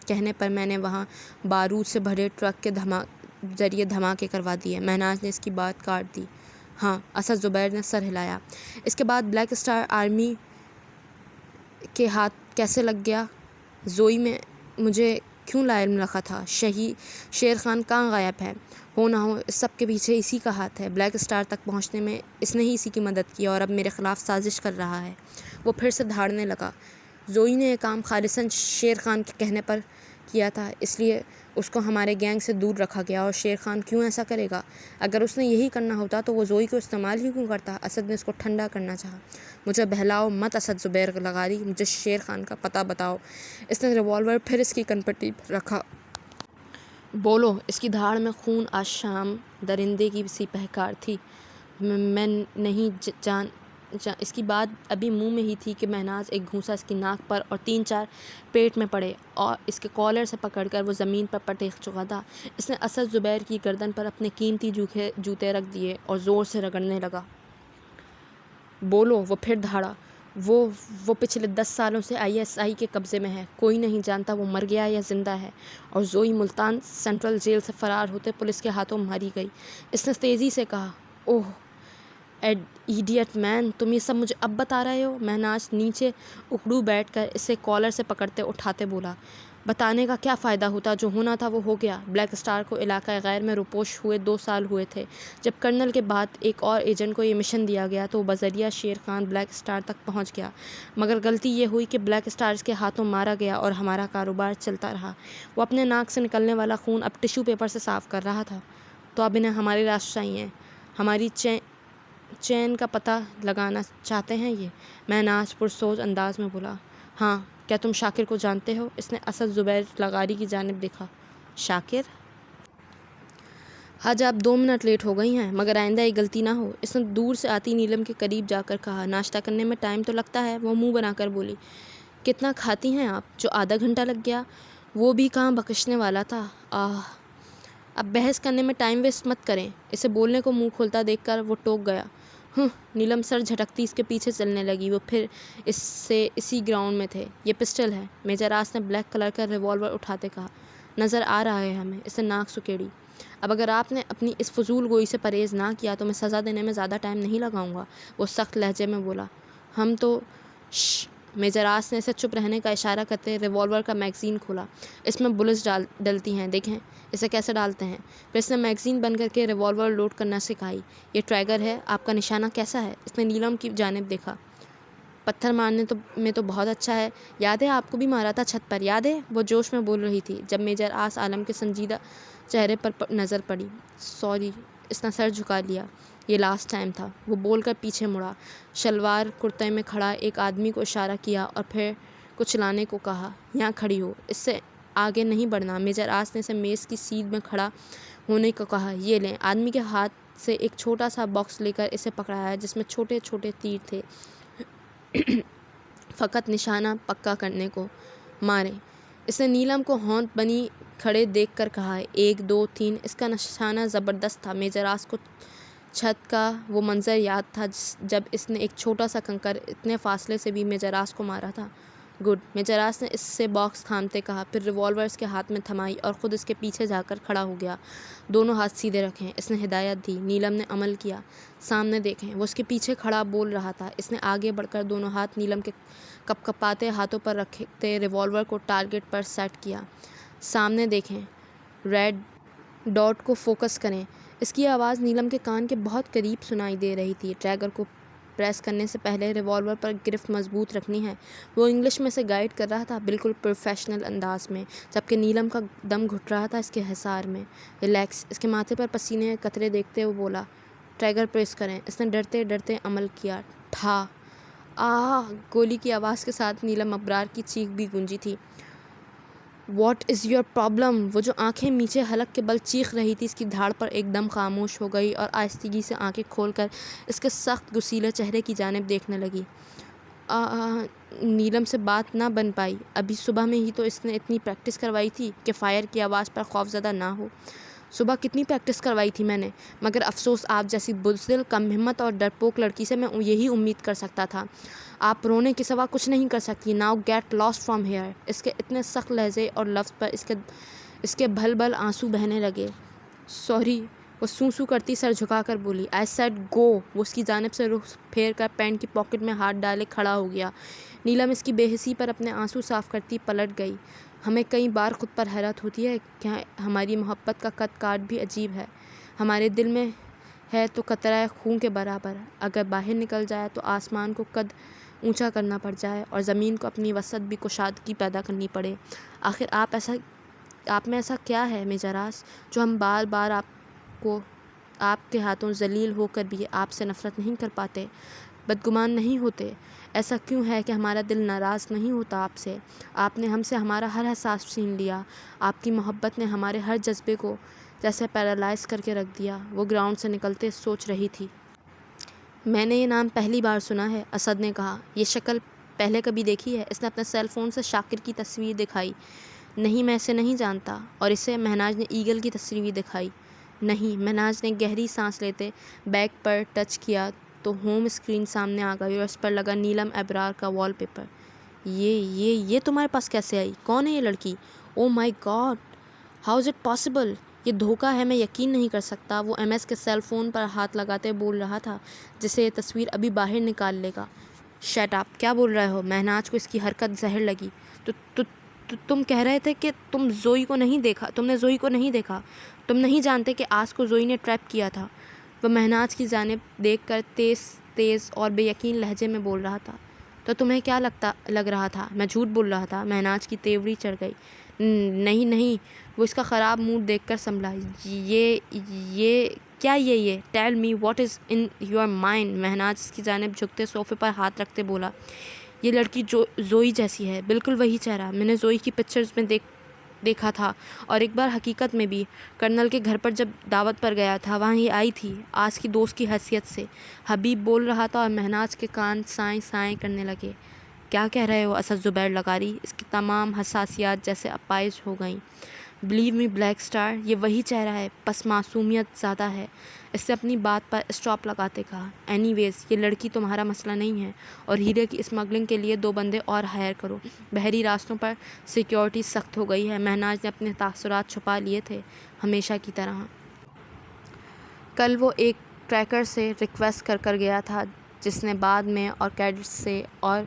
کہنے پر میں نے وہاں بارود سے بھرے ٹرک کے ذریعے دھماکے کروا دیے۔ مہناز نے اس کی بات کاٹ دی۔ ہاں، اسد زبیر نے سر ہلایا۔ اس کے بعد بلیک اسٹار آرمی کے ہاتھ کیسے لگ گیا؟ زوئی میں مجھے کیوں لا علم رکھا تھا؟ شیر خان کہاں غائب ہے؟ ہو نہ ہو اس سب کے پیچھے اسی کا ہاتھ ہے۔ بلیک اسٹار تک پہنچنے میں اس نے ہی اسی کی مدد کی اور اب میرے خلاف سازش کر رہا ہے۔ وہ پھر سے دھاڑنے لگا۔ زوئی نے یہ کام خالصاً شیر خان کے کہنے پر کیا تھا، اس لیے اس کو ہمارے گینگ سے دور رکھا گیا، اور شیر خان کیوں ایسا کرے گا؟ اگر اس نے یہی کرنا ہوتا تو وہ زوئی کو استعمال ہی کیوں کرتا؟ اسد نے اس کو ٹھنڈا کرنا چاہا۔ مجھے بہلاؤ مت اسد زبیر لغاری، مجھے شیر خان کا پتہ بتاؤ۔ اس نے ریوالور پھر اس کی کنپٹی پر رکھا۔ بولو۔ اس کی دھاڑ میں خون آشام درندے کی سی پہکار تھی۔ میں نہیں اس کی بات ابھی منہ میں ہی تھی کہ مہناز ایک گھونسا اس کی ناک پر اور 3-4 پیٹ میں پڑے اور اس کے کالر سے پکڑ کر وہ زمین پر پٹیک چکا تھا۔ اس نے اسد زبیر کی گردن پر اپنے قیمتی جوتے رکھ دیے اور زور سے رگڑنے لگا۔ بولو۔ وہ پھر دھاڑا۔ وہ پچھلے 10 سالوں سے ISI کے قبضے میں ہے، کوئی نہیں جانتا وہ مر گیا یا زندہ ہے، اور زوئی ملتان سینٹرل جیل سے فرار ہوتے پولیس کے ہاتھوں ماری گئی۔ اس نے تیزی سے کہا۔ اوہ ایڈیٹ مین، تم یہ سب مجھے اب بتا رہے ہو؟ مہناز نیچے اکڑو بیٹھ کر اسے کالر سے پکڑتے اٹھاتے بولا۔ بتانے کا کیا فائدہ ہوتا؟ جو ہونا تھا وہ ہو گیا۔ بلیک اسٹار کو علاقہ غیر میں روپوش ہوئے 2 سال ہوئے تھے۔ جب کرنل کے بعد ایک اور ایجنٹ کو یہ مشن دیا گیا تو وہ بذریعہ شیر خان بلیک اسٹار تک پہنچ گیا، مگر غلطی یہ ہوئی کہ بلیک اسٹار کے ہاتھوں مارا گیا اور ہمارا کاروبار چلتا رہا۔ وہ اپنے ناک سے نکلنے والا خون اب ٹشو پیپر سے صاف کر رہا تھا۔ تو اب انہیں ہمارے راز چاہیے، ہماری چین کا پتہ لگانا چاہتے ہیں یہ؟ مہناز پرسوز انداز میں بولا۔ ہاں، کیا تم شاکر کو جانتے ہو؟ اس نے اسد زبیر لغاری کی جانب دیکھا۔ شاکر؟ آج آپ 2 منٹ لیٹ ہو گئی ہیں، مگر آئندہ یہ غلطی نہ ہو۔ اس نے دور سے آتی نیلم کے قریب جا کر کہا۔ ناشتہ کرنے میں ٹائم تو لگتا ہے، وہ منہ بنا کر بولی۔ کتنا کھاتی ہیں آپ؟ جو آدھا گھنٹہ لگ گیا، وہ بھی کہاں بخشنے والا تھا۔ اب بحث کرنے میں ٹائم ویسٹ مت کریں۔ اسے بولنے کو منہ کھولتا دیکھ کر وہ ٹوک گیا۔ نیلم سر جھٹکتی اس کے پیچھے چلنے لگی۔ وہ پھر اسی گراؤنڈ میں تھے۔ یہ پسٹل ہے، میجر آس نے بلیک کلر کا ریوالور اٹھاتے کہا۔ نظر آ رہا ہے ہمیں۔ اس نے ناک سکیڑی۔ اب اگر آپ نے اپنی اس فضول گوئی سے پرہیز نہ کیا تو میں سزا دینے میں زیادہ ٹائم نہیں لگاؤں گا، وہ سخت لہجے میں بولا۔ ہم تو میجر آس نے اسے چپ رہنے کا اشارہ کرتے ریوالور کا میگزین کھولا۔ اس میں بلٹس ڈلتی ہیں، دیکھیں اسے کیسے ڈالتے ہیں۔ پھر اس نے میگزین بند کر کے ریوالور لوڈ کرنا سکھائی۔ یہ ٹریگر ہے، آپ کا نشانہ کیسا ہے؟ اس نے نیلم کی جانب دیکھا۔ پتھر مارنے میں تو بہت اچھا ہے. یاد ہے آپ کو بھی مارا تھا چھت پر, یاد ہے؟ وہ جوش میں بول رہی تھی جب میجر آس عالم کے سنجیدہ چہرے پر نظر پڑی. سوری. اس نے سر جھکا لیا. یہ لاسٹ ٹائم تھا. وہ بول کر پیچھے مڑا. شلوار کرتے میں کھڑا ایک آدمی کو اشارہ کیا اور پھر کچھ لانے کو کہا. یہاں کھڑی ہو, اس سے آگے نہیں بڑھنا. میجر آس نے اسے میز کی سیدھ میں کھڑا ہونے کو کہا. یہ لیں. آدمی کے ہاتھ سے ایک چھوٹا سا باکس لے کر اسے پکڑایا جس میں چھوٹے چھوٹے تیر تھے. فقط نشانہ پکا کرنے کو. ماریں. اس نے نیلم کو ہونٹ بنی کھڑے دیکھ کر کہا. 1 2 3. اس کا نشانہ زبردست تھا. میجر آس کو چھت کا وہ منظر یاد تھا جب اس نے ایک چھوٹا سا کنکر اتنے فاصلے سے بھی میجر آس کو مارا تھا. گڈ. میجر آس نے اس سے باکس تھامتے کہا, پھر ریوالور اس کے ہاتھ میں تھمائی اور خود اس کے پیچھے جا کر کھڑا ہو گیا. دونوں ہاتھ سیدھے رکھیں. اس نے ہدایت دی. نیلم نے عمل کیا. سامنے دیکھیں. وہ اس کے پیچھے کھڑا بول رہا تھا. اس نے آگے بڑھ کر دونوں ہاتھ نیلم کے کپ کپاتے ہاتھوں پر رکھتے ریوالور کو ٹارگٹ پر سیٹ کیا. سامنے دیکھیں. ریڈ ڈاٹ کو فوکس کریں. اس کی آواز نیلم کے کان کے بہت قریب سنائی دے رہی تھی. ٹریگر کو پریس کرنے سے پہلے ریوالور پر گرفت مضبوط رکھنی ہے. وہ انگلش میں سے گائیڈ کر رہا تھا, بالکل پروفیشنل انداز میں, جبکہ نیلم کا دم گھٹ رہا تھا اس کے حصار میں. ریلیکس. اس کے ماتھے پر پسینے کے قطرے دیکھتے ہوئے بولا. ٹریگر پریس کریں. اس نے ڈرتے ڈرتے عمل کیا. ٹھا. گولی کی آواز کے ساتھ نیلم ابرار کی چیخ بھی گونجی تھی. What is your problem? وہ جو آنکھیں میچے حلق کے بل چیخ رہی تھی اس کی دھاڑ پر ایک دم خاموش ہو گئی اور آہستگی سے آنکھیں کھول کر اس کے سخت گسیلے چہرے کی جانب دیکھنے لگی. نیلم سے بات نہ بن پائی. ابھی صبح میں ہی تو اس نے اتنی پریکٹس کروائی تھی کہ فائر کی آواز پر خوفزدہ نہ ہو. صبح کتنی پریکٹس کروائی تھی میں نے, مگر افسوس آپ جیسی بزدل, کم ہمت اور ڈرپوک لڑکی سے میں یہی امید کر سکتا تھا. آپ رونے کے سوا کچھ نہیں کر سکتی. Now get lost from here. اس کے اتنے سخت لہجے اور لفظ پر اس کے بھل بھل آنسو بہنے لگے. سوری. وہ سوں سوں کرتی سر جھکا کر بولی. I said go. وہ اس کی جانب سے رخ پھیر کر پینٹ کی پاکٹ میں ہاتھ ڈالے کھڑا ہو گیا. نیلم اس کی بے حسی پر اپنے آنسو صاف کرتی پلٹ گئی. ہمیں کئی بار خود پر حیرت ہوتی ہے کہ ہماری محبت کا قد کاٹ بھی عجیب ہے. ہمارے دل میں ہے تو قطرہ خون کے برابر, اگر باہر نکل جائے تو آسمان کو قد اونچا کرنا پڑ جائے اور زمین کو اپنی وسعت بھی کشادگی پیدا کرنی پڑے. آخر آپ میں ایسا کیا ہے میجر آس جو ہم بار بار آپ کے ہاتھوں ذلیل ہو کر بھی آپ سے نفرت نہیں کر پاتے, بدگمان نہیں ہوتے؟ ایسا کیوں ہے کہ ہمارا دل ناراض نہیں ہوتا آپ سے؟ آپ نے ہم سے ہمارا ہر احساس چھین لیا. آپ کی محبت نے ہمارے ہر جذبے کو جیسے پیرالائز کر کے رکھ دیا. وہ گراؤنڈ سے نکلتے سوچ رہی تھی. میں نے یہ نام پہلی بار سنا ہے, اسد نے کہا. یہ شکل پہلے کبھی دیکھی ہے؟ اس نے اپنے سیل فون سے شاکر کی تصویر دکھائی. نہیں, میں اسے نہیں جانتا. اور اسے؟ مہناز نے ایگل کی تصویر دکھائی. نہیں. مہناز نے گہری سانس لیتے بیک پر ٹچ کیا تو ہوم اسکرین سامنے آ گئی اور اس پر لگا نیلم ابرار کا وال پیپر. یہ تمہارے پاس کیسے آئی؟ کون ہے یہ لڑکی؟ Oh my god, how is it possible? یہ دھوکہ ہے, میں یقین نہیں کر سکتا. وہ MS کے سیل فون پر ہاتھ لگاتے بول رہا تھا جسے یہ تصویر ابھی باہر نکال لے گا. Shut up. کیا بول رہے ہو؟ مہناز کو اس کی حرکت زہر لگی. تم کہہ رہے تھے کہ تم نے زوئی کو نہیں دیکھا. تم نہیں جانتے کہ آس کو زوئی نے ٹریپ کیا تھا. وہ مہناز کی جانب دیکھ کر تیز اور بے یقین لہجے میں بول رہا تھا. تو تمہیں کیا لگ رہا تھا میں جھوٹ بول رہا تھا؟ مہناز کی تیوری چڑھ گئی. نہیں. وہ اس کا خراب موڈ دیکھ کر سنبھلا. یہ tell me what is in your mind. Mahnaz اس کی جانب جھکتے صوفے پر ہاتھ رکھتے بولا. یہ لڑکی زوئی جیسی ہے, بالکل وہی چہرہ. میں نے زوئی کی پکچرز میں دیکھا تھا اور ایک بار حقیقت میں بھی. کرنل کے گھر پر جب دعوت پر گیا تھا وہاں یہ آئی تھی, آس کی دوست کی حیثیت سے. حبیب بول رہا تھا اور مہناز کے کان سائیں کرنے لگے. کیا کہہ رہے ہو اسد زبیر لغاری؟ اس کی تمام حساسیات جیسے اپائج ہو گئیں. بلیو می بلیک اسٹار, یہ وہی چہرہ ہے, بس معصومیت زیادہ ہے. اس سے اپنی بات پر اسٹاپ لگاتے کہا. اینی ویز, یہ لڑکی تمہارا مسئلہ نہیں ہے اور ہیرے کی اسمگلنگ کے لیے 2 بندے اور ہائر کرو. بحری راستوں پر سیکیورٹی سخت ہو گئی ہے. مہناز نے اپنے تاثرات چھپا لیے تھے ہمیشہ کی طرح. کل وہ ایک ٹریکر سے ریکویسٹ کر گیا تھا جس نے بعد میں اور کیڈٹس سے اور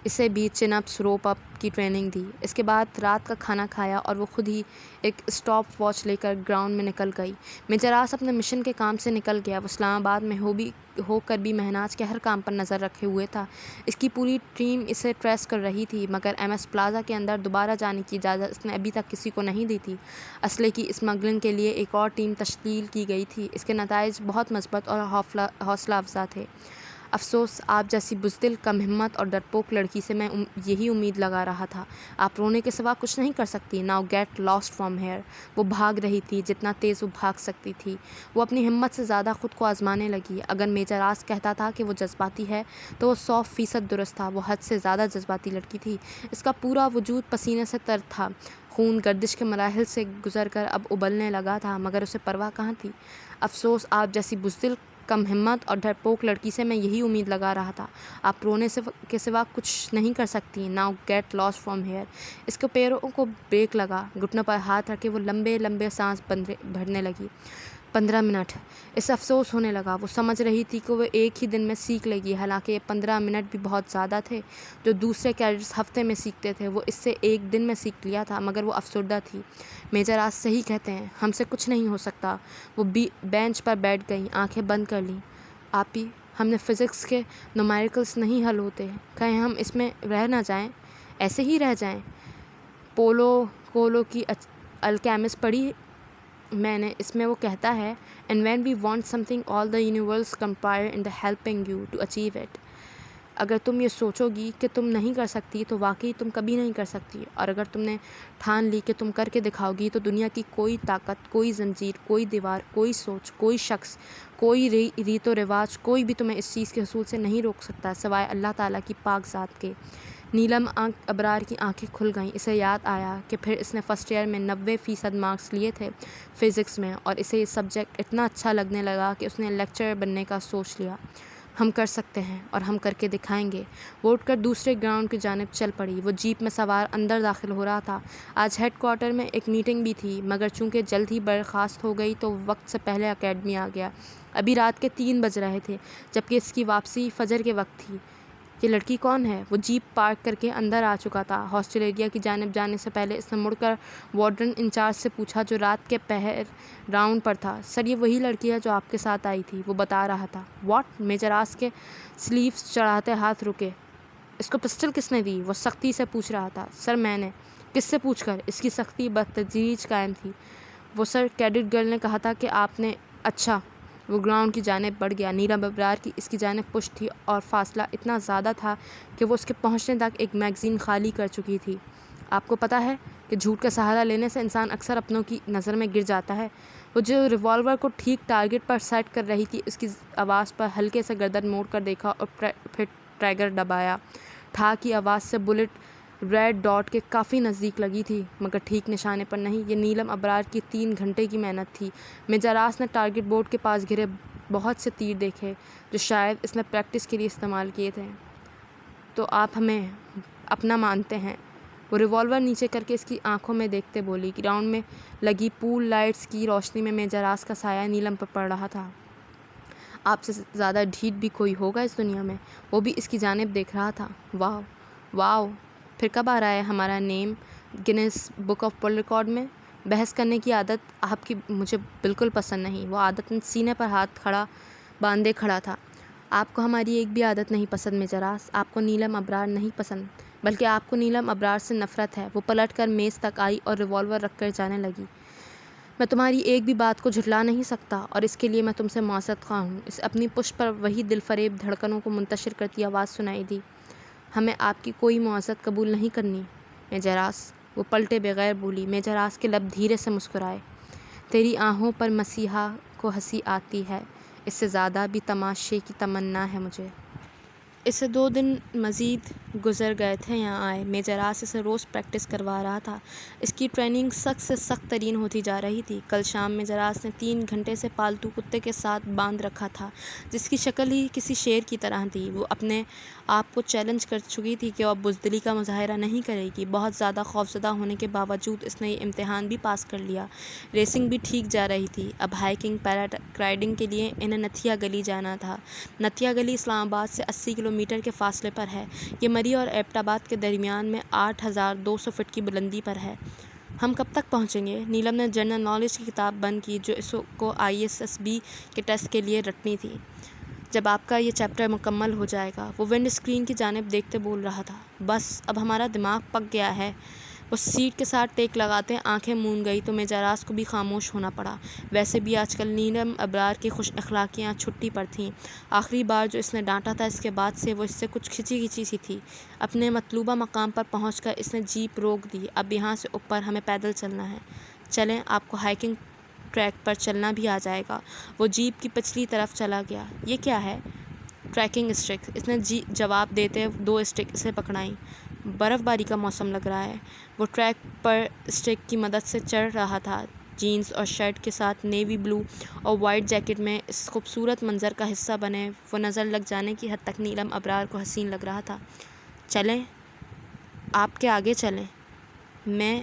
اسے بھی چن اپس روپ اپ کی ٹریننگ دی۔ اس کے بعد رات کا کھانا کھایا اور وہ خود ہی ایک اسٹاپ واچ لے کر گراؤنڈ میں نکل گئی۔ میجر آس اپنے مشن کے کام سے نکل گیا۔ وہ اسلام آباد میں ہو کر بھی مہناز کے ہر کام پر نظر رکھے ہوئے تھا۔ اس کی پوری ٹیم اسے ٹریس کر رہی تھی، مگر ایم ایس پلازا کے اندر دوبارہ جانے کی اجازت اس نے ابھی تک کسی کو نہیں دی تھی۔ اسلحے کی اسمگلنگ کے لیے ایک اور ٹیم تشکیل کی گئی تھی۔ اس کے نتائج بہت مثبت اور حوصلہ افزا تھے۔ افسوس، آپ جیسی بزدل، کم ہمت اور ڈرپوک لڑکی سے میں یہی امید لگا رہا تھا۔ آپ رونے کے سوا کچھ نہیں کر سکتی۔ Now get lost from here. وہ بھاگ رہی تھی جتنا تیز وہ بھاگ سکتی تھی۔ وہ اپنی ہمت سے زیادہ خود کو آزمانے لگی۔ اگر میجر آس کہتا تھا کہ وہ جذباتی ہے تو وہ 100% درست تھا۔ وہ حد سے زیادہ جذباتی لڑکی تھی۔ اس کا پورا وجود پسینے سے تر تھا۔ خون گردش کے مراحل سے گزر کر اب ابلنے لگا تھا، مگر اسے پرواہ کہاں تھی۔ افسوس، آپ جیسی بزدل، کم ہمت اور ڈرپوک لڑکی سے میں یہی امید لگا رہا تھا۔ آپ رونے کے سوا کچھ نہیں کر سکتی۔ Now get lost from here. اس کے پیروں کو بریک لگا۔ گھٹنوں پر ہاتھ رکھے وہ لمبے لمبے سانس بھرنے لگی۔ 15 منٹ۔ اسے افسوس ہونے لگا۔ وہ سمجھ رہی تھی کہ وہ ایک ہی دن میں سیکھ لے گی، حالانکہ یہ 15 منٹ بھی بہت زیادہ تھے۔ جو دوسرے کیڈٹس ہفتے میں سیکھتے تھے وہ اس سے ایک دن میں سیکھ لیا تھا، مگر وہ افسردہ تھی۔ میجر آس صحیح کہتے ہیں، ہم سے کچھ نہیں ہو سکتا۔ وہ بینچ پر بیٹھ گئیں، آنکھیں بند کر لیں۔ آپی، ہم نے فزکس کے نومیریکلز نہیں حل ہوتے، کہیں ہم اس میں رہ نہ جائیں، ایسے ہی رہ جائیں۔ پولو کولو کی الکیمسٹ پڑھی میں نے، اس میں وہ کہتا ہے "And when we want something, all the universe conspire in the helping you to achieve it." اگر تم یہ سوچو گی کہ تم نہیں کر سکتی تو واقعی تم کبھی نہیں کر سکتی، اور اگر تم نے ٹھان لی کہ تم کر کے دکھاؤ گی تو دنیا کی کوئی طاقت، کوئی زنجیر، کوئی دیوار، کوئی سوچ، کوئی شخص، کوئی ریت و رواج، کوئی بھی تمہیں اس چیز کے حصول سے نہیں روک سکتا سوائے اللہ تعالیٰ کی پاک ذات کے۔ نیلم ابرار کی آنکھیں کھل گئیں۔ اسے یاد آیا کہ پھر اس نے فرسٹ ایئر میں 90% مارکس لیے تھے فزکس میں، اور اسے یہ سبجیکٹ اتنا اچھا لگنے لگا کہ اس نے لیکچرر بننے کا سوچ لیا۔ ہم کر سکتے ہیں اور ہم کر کے دکھائیں گے۔ وہ اٹھ کر دوسرے گراؤنڈ کی جانب چل پڑی۔ وہ جیپ میں سوار اندر داخل ہو رہا تھا۔ آج ہیڈ کوارٹر میں ایک میٹنگ بھی تھی، مگر چونکہ جلد ہی برخاست ہو گئی تو وقت سے پہلے اکیڈمی آ گیا۔ ابھی رات کے 3 بج رہے تھے، جبکہ اس کی واپسی فجر کے وقت تھی۔ یہ لڑکی کون ہے؟ وہ جیپ پارک کر کے اندر آ چکا تھا۔ ہاسٹل ایریا کی جانب جانے سے پہلے اس نے مڑ کر وارڈن انچارج سے پوچھا، جو رات کے پہر راؤنڈ پر تھا۔ سر، یہ وہی لڑکی ہے جو آپ کے ساتھ آئی تھی، وہ بتا رہا تھا۔ واٹ؟ میجر آس کے سلیوز چڑھاتے ہاتھ رکے۔ اس کو پسٹل کس نے دی؟ وہ سختی سے پوچھ رہا تھا۔ سر، میں نے۔ کس سے پوچھ کر؟ اس کی سختی بتدریج قائم تھی۔ وہ سر، کیڈٹ گرل نے کہا تھا کہ آپ نے۔ اچھا۔ وہ گراؤنڈ کی جانب بڑھ گیا۔ نیلم ابرار کی اس کی جانب پشت تھی اور فاصلہ اتنا زیادہ تھا کہ وہ اس کے پہنچنے تک ایک میگزین خالی کر چکی تھی۔ آپ کو پتہ ہے کہ جھوٹ کا سہارا لینے سے انسان اکثر اپنوں کی نظر میں گر جاتا ہے۔ وہ جو ریوالور کو ٹھیک ٹارگٹ پر سیٹ کر رہی تھی، اس کی آواز پر ہلکے سے گردن موڑ کر دیکھا اور پھر ٹریگر دبایا۔ ٹھا کی آواز سے بلٹ ریڈ ڈاٹ کے کافی نزدیک لگی تھی، مگر ٹھیک نشانے پر نہیں۔ یہ نیلم ابرار کی 3 گھنٹے کی محنت تھی۔ میجر آس نے ٹارگٹ بورڈ کے پاس گھرے بہت سے تیر دیکھے، جو شاید اس نے پریکٹس کے لیے استعمال کیے تھے۔ تو آپ ہمیں اپنا مانتے ہیں؟ وہ ریوالور نیچے کر کے اس کی آنکھوں میں دیکھتے بولی۔ گراؤنڈ میں لگی پول لائٹس کی روشنی میں میجر آس کا سایہ نیلم پر پڑ رہا تھا۔ آپ سے زیادہ ڈھیٹ بھی کوئی ہوگا اس دنیا میں؟ وہ بھی اس کی جانب دیکھ رہا تھا۔ واو واو، پھر کب آ رہا ہے ہمارا name Guinness book of world record میں؟ بحث کرنے کی عادت آپ کی مجھے بالکل پسند نہیں۔ وہ عادتاً سینے پر ہاتھ باندھے کھڑا تھا۔ آپ کو ہماری ایک بھی عادت نہیں پسند میجر آس۔ آپ کو نیلم ابرار نہیں پسند، بلکہ آپ کو نیلم ابرار سے نفرت ہے۔ وہ پلٹ کر میز تک آئی اور ریوالور رکھ کر جانے لگی۔ میں تمہاری ایک بھی بات کو جھٹلا نہیں سکتا، اور اس کے لیے میں تم سے معذرت خواہ ہوں۔ اس اپنی پشت پر وہی دل فریب دھڑکنوں کو منتشر کرتی آواز سنائی دی۔ ہمیں آپ کی کوئی معذرت قبول نہیں کرنی میجر آس، وہ پلٹے بغیر بولی۔ میجر آس کے لب دھیرے سے مسکرائے۔ تیری آنکھوں پر مسیحا کو ہنسی آتی ہے، اس سے زیادہ بھی تماشے کی تمنا ہے مجھے۔ اسے 2 دن مزید گزر گئے تھے یہاں آئے۔ میجر آس اسے روز پریکٹس کروا رہا تھا۔ اس کی ٹریننگ سخت سے سخت ترین ہوتی جا رہی تھی۔ کل شام میجر آس نے 3 گھنٹے سے پالتو کتے کے ساتھ باندھ رکھا تھا، جس کی شکل ہی کسی شیر کی طرح تھی۔ وہ اپنے آپ کو چیلنج کر چکی تھی کہ وہ اب بزدلی کا مظاہرہ نہیں کرے گی۔ بہت زیادہ خوفزدہ ہونے کے باوجود اس نے یہ امتحان بھی پاس کر لیا۔ ریسنگ بھی ٹھیک جا رہی تھی۔ اب ہائیکنگ، پیرا گلائڈنگ کے لیے انہیں نتھیا گلی جانا تھا۔ نتھیا گلی اسلام آباد سے 80 کلومیٹر میٹر کے فاصلے پر ہے۔ یہ مری اور ایبٹ آباد کے درمیان میں 8,200 فٹ کی بلندی پر ہے۔ ہم کب تک پہنچیں گے؟ نیلم نے جنرل نالج کی کتاب بند کی جو اس کو ISSB کے ٹیسٹ کے لیے رٹنی تھی۔ جب آپ کا یہ چیپٹر مکمل ہو جائے گا، وہ ونڈ اسکرین کی جانب دیکھتے بول رہا تھا۔ بس اب ہمارا دماغ پک گیا ہے۔ وہ سیٹ کے ساتھ ٹیک لگاتے آنکھیں موند گئی تو میجراس کو بھی خاموش ہونا پڑا۔ ویسے بھی آج کل نیلم ابرار کی خوش اخلاقیاں چھٹی پر تھیں۔ آخری بار جو اس نے ڈانٹا تھا اس کے بعد سے وہ اس سے کچھ کھچی سی تھی۔ اپنے مطلوبہ مقام پر پہنچ کر اس نے جیپ روک دی۔ اب یہاں سے اوپر ہمیں پیدل چلنا ہے۔ چلیں، آپ کو ہائکنگ ٹریک پر چلنا بھی آ جائے گا۔ وہ جیپ کی پچھلی طرف چلا گیا۔ یہ کیا ہے؟ ٹریکنگ اسٹک، اس نے جواب دیتے 2 اسٹک اسے پکڑائیں۔ برف باری کا موسم لگ رہا ہے۔ وہ ٹریک پر اسٹک کی مدد سے چڑھ رہا تھا۔ جینز اور شرٹ کے ساتھ نیوی بلو اور وائٹ جیکٹ میں اس خوبصورت منظر کا حصہ بنے وہ نظر لگ جانے کی حد تک نیلم ابرار کو حسین لگ رہا تھا۔ چلیں، آپ کے آگے چلیں میں،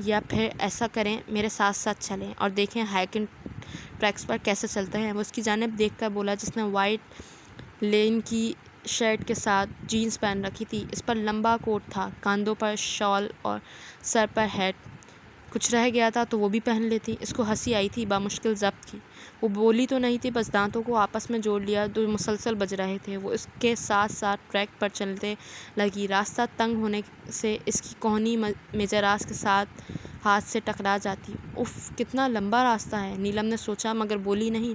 یا پھر ایسا کریں میرے ساتھ ساتھ چلیں اور دیکھیں ہائکنگ ٹریکس پر کیسے چلتے ہیں۔ وہ اس کی جانب دیکھ کر بولا جس نے وائٹ لین کی شرٹ کے ساتھ جینز پہن رکھی تھی۔ اس پر لمبا کوٹ تھا، کاندھوں پر شال اور سر پر ہیٹ۔ کچھ رہ گیا تھا تو وہ بھی پہن لیتی۔ اس کو ہنسی آئی تھی، بامشکل ضبط کی۔ وہ بولی تو نہیں تھی، بس دانتوں کو آپس میں جوڑ لیا جو مسلسل بج رہے تھے۔ وہ اس کے ساتھ ساتھ ٹریک پر چلتے لگی۔ راستہ تنگ ہونے سے اس کی کہنی میجراس کے ساتھ ہاتھ سے ٹکرا جاتی۔ اف، کتنا لمبا راستہ ہے، نیلم نے سوچا مگر بولی نہیں۔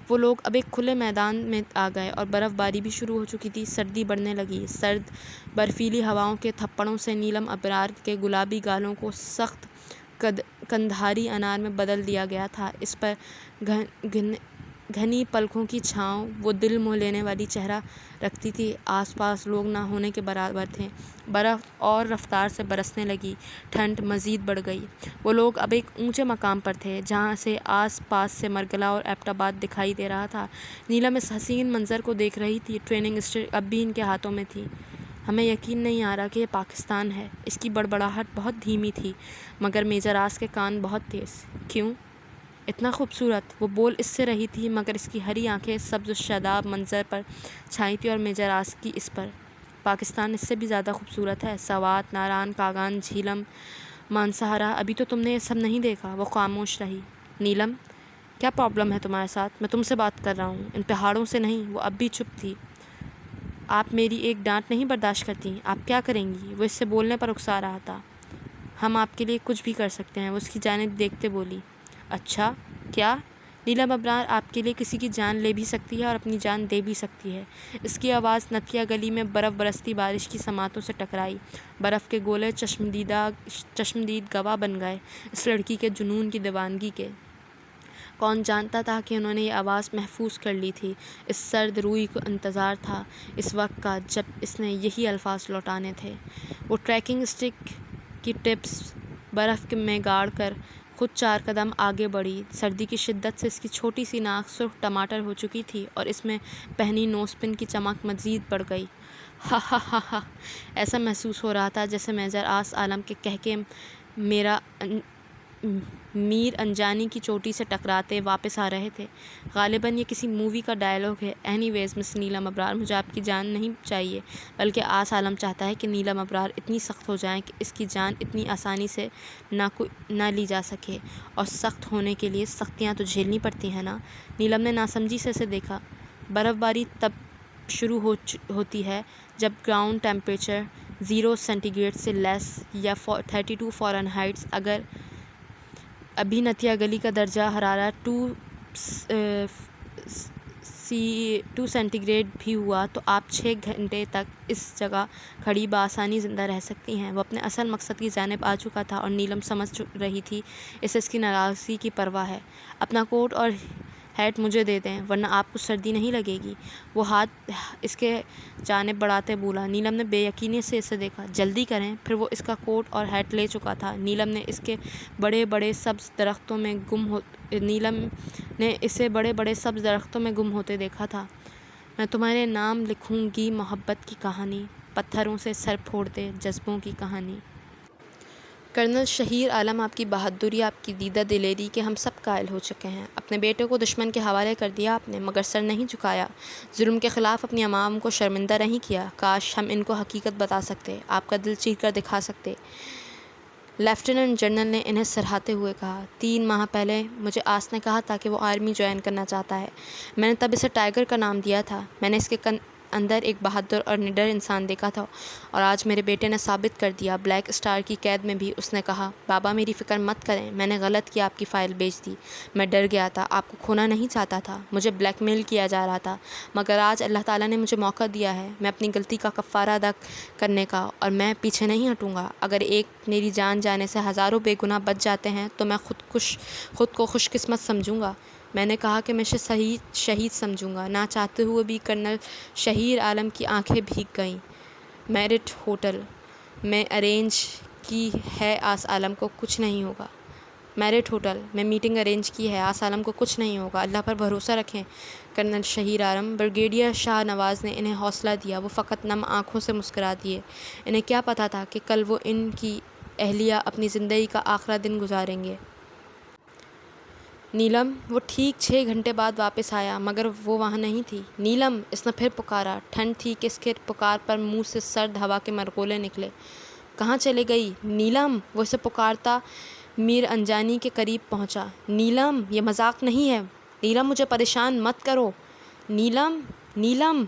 وہ لوگ اب ایک کھلے میدان میں آ گئے اور برف باری بھی شروع ہو چکی تھی۔ سردی بڑھنے لگی۔ سرد برفیلی ہواؤں کے تھپڑوں سے نیلم ابرار کے گلابی گالوں کو سخت کندھاری انار میں بدل دیا گیا تھا۔ اس پر گھنی پلکوں کی چھاؤں وہ دل موہ لینے والی چہرہ رکھتی تھی۔ آس پاس لوگ نہ ہونے کے برابر تھے۔ برف اور رفتار سے برسنے لگی۔ ٹھنڈ مزید بڑھ گئی۔ وہ لوگ اب ایک اونچے مقام پر تھے جہاں سے آس پاس سے مرگلا اور ایبٹ آباد دکھائی دے رہا تھا۔ نیلم اس حسین منظر کو دیکھ رہی تھی۔ ٹریننگ اسٹک اب بھی ان کے ہاتھوں میں تھی۔ ہمیں یقین نہیں آ رہا کہ یہ پاکستان ہے۔ اس کی بڑبڑاہٹ بہت دھیمی تھی مگر میجراس کے کان بہت تیز۔ کیوں؟ اتنا خوبصورت؟ وہ بول اس سے رہی تھی مگر اس کی ہری آنکھیں سبز و شاداب منظر پر چھائی تھیں اور میجراس کی اس پر۔ پاکستان اس سے بھی زیادہ خوبصورت ہے۔ سوات، ناران، کاغان، جھیلم، مانسہرہ، ابھی تو تم نے یہ سب نہیں دیکھا۔ وہ خاموش رہی۔ نیلم، کیا پرابلم ہے تمہارے ساتھ؟ میں تم سے بات کر رہا ہوں، ان پہاڑوں سے نہیں۔ وہ اب بھی چپ تھی۔ آپ میری ایک ڈانٹ نہیں برداشت کرتی؟ آپ کیا کریں گی؟ وہ اس سے بولنے پر اکسا رہا تھا۔ ہم آپ کے لیے کچھ بھی کر سکتے ہیں، وہ اس کی جانب دیکھتے بولی۔ اچھا، کیا؟ نیلم ابرار آپ کے لیے کسی کی جان لے بھی سکتی ہے اور اپنی جان دے بھی سکتی ہے۔ اس کی آواز نتھیا گلی میں برف برستی بارش کی سماعتوں سے ٹکرائی۔ برف کے گولے چشمدید گواہ بن گئے اس لڑکی کے جنون کی دیوانگی کے۔ کون جانتا تھا کہ انہوں نے یہ آواز محفوظ کر لی تھی۔ اس سرد روئی کو انتظار تھا اس وقت کا جب اس نے یہی الفاظ لوٹانے تھے۔ وہ ٹریکنگ اسٹک کی ٹپس برف میں گاڑ کر خود 4 قدم آگے بڑھی۔ سردی کی شدت سے اس کی چھوٹی سی ناک سرخ ٹماٹر ہو چکی تھی اور اس میں پہنی نوز پن کی چمک مزید بڑھ گئی۔ ہا ہا ہا ہا، ایسا محسوس ہو رہا تھا جیسے میجراس عالم کے قہقہے میر انجانی کی چوٹی سے ٹکراتے واپس آ رہے تھے۔ غالباً یہ کسی مووی کا ڈائلاگ ہے۔ اینی ویز مس نیلم ابرار، مجھے آپ کی جان نہیں چاہیے، بلکہ آس عالم چاہتا ہے کہ نیلم ابرار اتنی سخت ہو جائیں کہ اس کی جان اتنی آسانی سے نہ لی جا سکے۔ اور سخت ہونے کے لیے سختیاں تو جھیلنی پڑتی ہیں نا؟ نیلم نے ناسمجھی سے اسے دیکھا۔ برف باری تب شروع ہوتی ہے جب گراؤنڈ ٹیمپریچر 0 سینٹی گریڈ سے لیس یا 32 فارنہائٹ۔ اگر ابھی نتھیا گلی کا درجہ حرارت 2 سینٹی گریڈ بھی ہوا تو آپ 6 گھنٹے تک اس جگہ کھڑی بآسانی زندہ رہ سکتی ہیں۔ وہ اپنے اصل مقصد کی جانب آ چکا تھا اور نیلم سمجھ رہی تھی اسے اس کی ناراضگی کی پرواہ ہے۔ اپنا کوٹ اور ہیٹ مجھے دے دیں ورنہ آپ کو سردی نہیں لگے گی۔ وہ ہاتھ اس کے جانب بڑھاتے بولا۔ نیلم نے بے یقینی سے اسے دیکھا۔ جلدی کریں۔ پھر وہ اس کا کوٹ اور ہیٹ لے چکا تھا۔ نیلم نے اسے بڑے بڑے سبز درختوں میں گم ہوتے دیکھا تھا۔ میں تمہارے نام لکھوں گی محبت کی کہانی، پتھروں سے سر پھوڑتے جذبوں کی کہانی۔ کرنل شہیر عالم، آپ کی بہادری، آپ کی دیدہ دلیری کے ہم سب قائل ہو چکے ہیں۔ اپنے بیٹے کو دشمن کے حوالے کر دیا آپ نے، مگر سر نہیں جھکایا، ظلم کے خلاف اپنی عوام کو شرمندہ نہیں کیا۔ کاش ہم ان کو حقیقت بتا سکتے، آپ کا دل چیر کر دکھا سکتے۔ لیفٹیننٹ جنرل نے انہیں سراہتے ہوئے کہا، 3 ماہ پہلے مجھے آس نے کہا تھا کہ وہ آرمی جوائن کرنا چاہتا ہے۔ میں نے تب اسے ٹائیگر کا نام دیا تھا۔ میں نے اس کے اندر ایک بہادر اور نڈر انسان دیکھا تھا، اور آج میرے بیٹے نے ثابت کر دیا۔ بلیک اسٹار کی قید میں بھی اس نے کہا، بابا میری فکر مت کریں، میں نے غلط کیا، آپ کی فائل بیچ دی۔ میں ڈر گیا تھا، آپ کو کھونا نہیں چاہتا تھا، مجھے بلیک میل کیا جا رہا تھا، مگر آج اللہ تعالیٰ نے مجھے موقع دیا ہے میں اپنی غلطی کا کفارہ ادا کرنے کا، اور میں پیچھے نہیں ہٹوں گا۔ اگر ایک میری جان جانے سے ہزاروں بے گناہ بچ جاتے ہیں تو میں خود کو خوش قسمت سمجھوں گا۔ میں نے کہا کہ میں شہید سمجھوں گا۔ نہ چاہتے ہوئے بھی کرنل شہیر عالم کی آنکھیں بھیگ گئیں۔ میرٹ ہوٹل میں ارینج کی ہے، آس عالم کو کچھ نہیں ہوگا۔ میرٹ ہوٹل میں میٹنگ ارینج کی ہے، آس عالم کو کچھ نہیں ہوگا۔ اللہ پر بھروسہ رکھیں کرنل شہیر عالم۔ بریگیڈیئر شاہ نواز نے انہیں حوصلہ دیا۔ وہ فقط نم آنکھوں سے مسکرا دیے۔ انہیں کیا پتہ تھا کہ کل وہ ان کی اہلیہ اپنی زندگی کا آخری دن گزاریں گے۔ نیلم، وہ ٹھیک 6 گھنٹے بعد واپس آیا، مگر وہ وہاں نہیں تھی۔ نیلم، اس نے پھر پکارا۔ ٹھنڈ تھی کہ اس کے پکار پر منہ سے سرد ہوا کے مرغولے نکلے۔ کہاں چلے گئی نیلم؟ وہ اسے پکارتا میر انجانی کے قریب پہنچا۔ نیلم، یہ مذاق نہیں ہے۔ نیلم، مجھے پریشان مت کرو۔ نیلم، نیلم،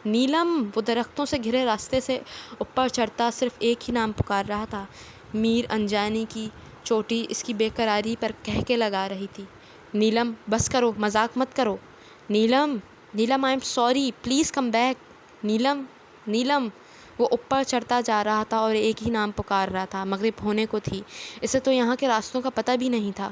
نیلم۔ وہ درختوں سے گھرے راستے سے اوپر چڑھتا صرف ایک ہی نام پکار رہا تھا۔ میر انجانی کی چوٹی اس کی بے قراری پر کہکے لگا رہی تھی۔ نیلم، بس کرو، مذاق مت کرو۔ Neelam, Neelam, I am sorry, please come back. Neelam, Neelam. وہ اوپر چڑھتا جا رہا تھا اور ایک ہی نام پکار رہا تھا۔ مغرب ہونے کو تھی، اسے تو یہاں کے راستوں کا پتہ بھی نہیں تھا۔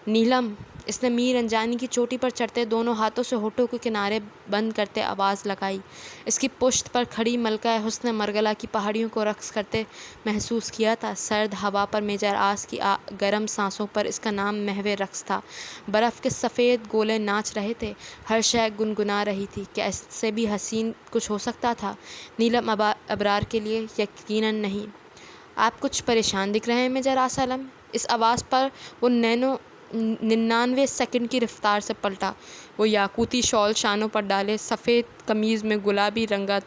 نیلم، اس نے میر انجانی کی چوٹی پر چڑھتے دونوں ہاتھوں سے ہونٹوں کے کنارے بند کرتے آواز لگائی۔ اس کی پشت پر کھڑی ملکہ حسن مرگلہ کی پہاڑیوں کو رقص کرتے محسوس کیا تھا۔ سرد ہوا پر میجر آس کی گرم سانسوں پر اس کا نام محو رقص تھا۔ برف کے سفید گولے ناچ رہے تھے، ہر شے گنگنا رہی تھی۔ کیا اس سے بھی حسین کچھ ہو سکتا تھا؟ نیلم ابرار کے لیے یقیناً نہیں۔ آپ کچھ پریشان دکھ رہے ہیں میجر آس عالم۔ اس آواز پر وہ 99 سیکنڈ کی رفتار سے پلٹا۔ وہ یاقوتی شال شانوں پر ڈالے، سفید قمیض میں گلابی رنگت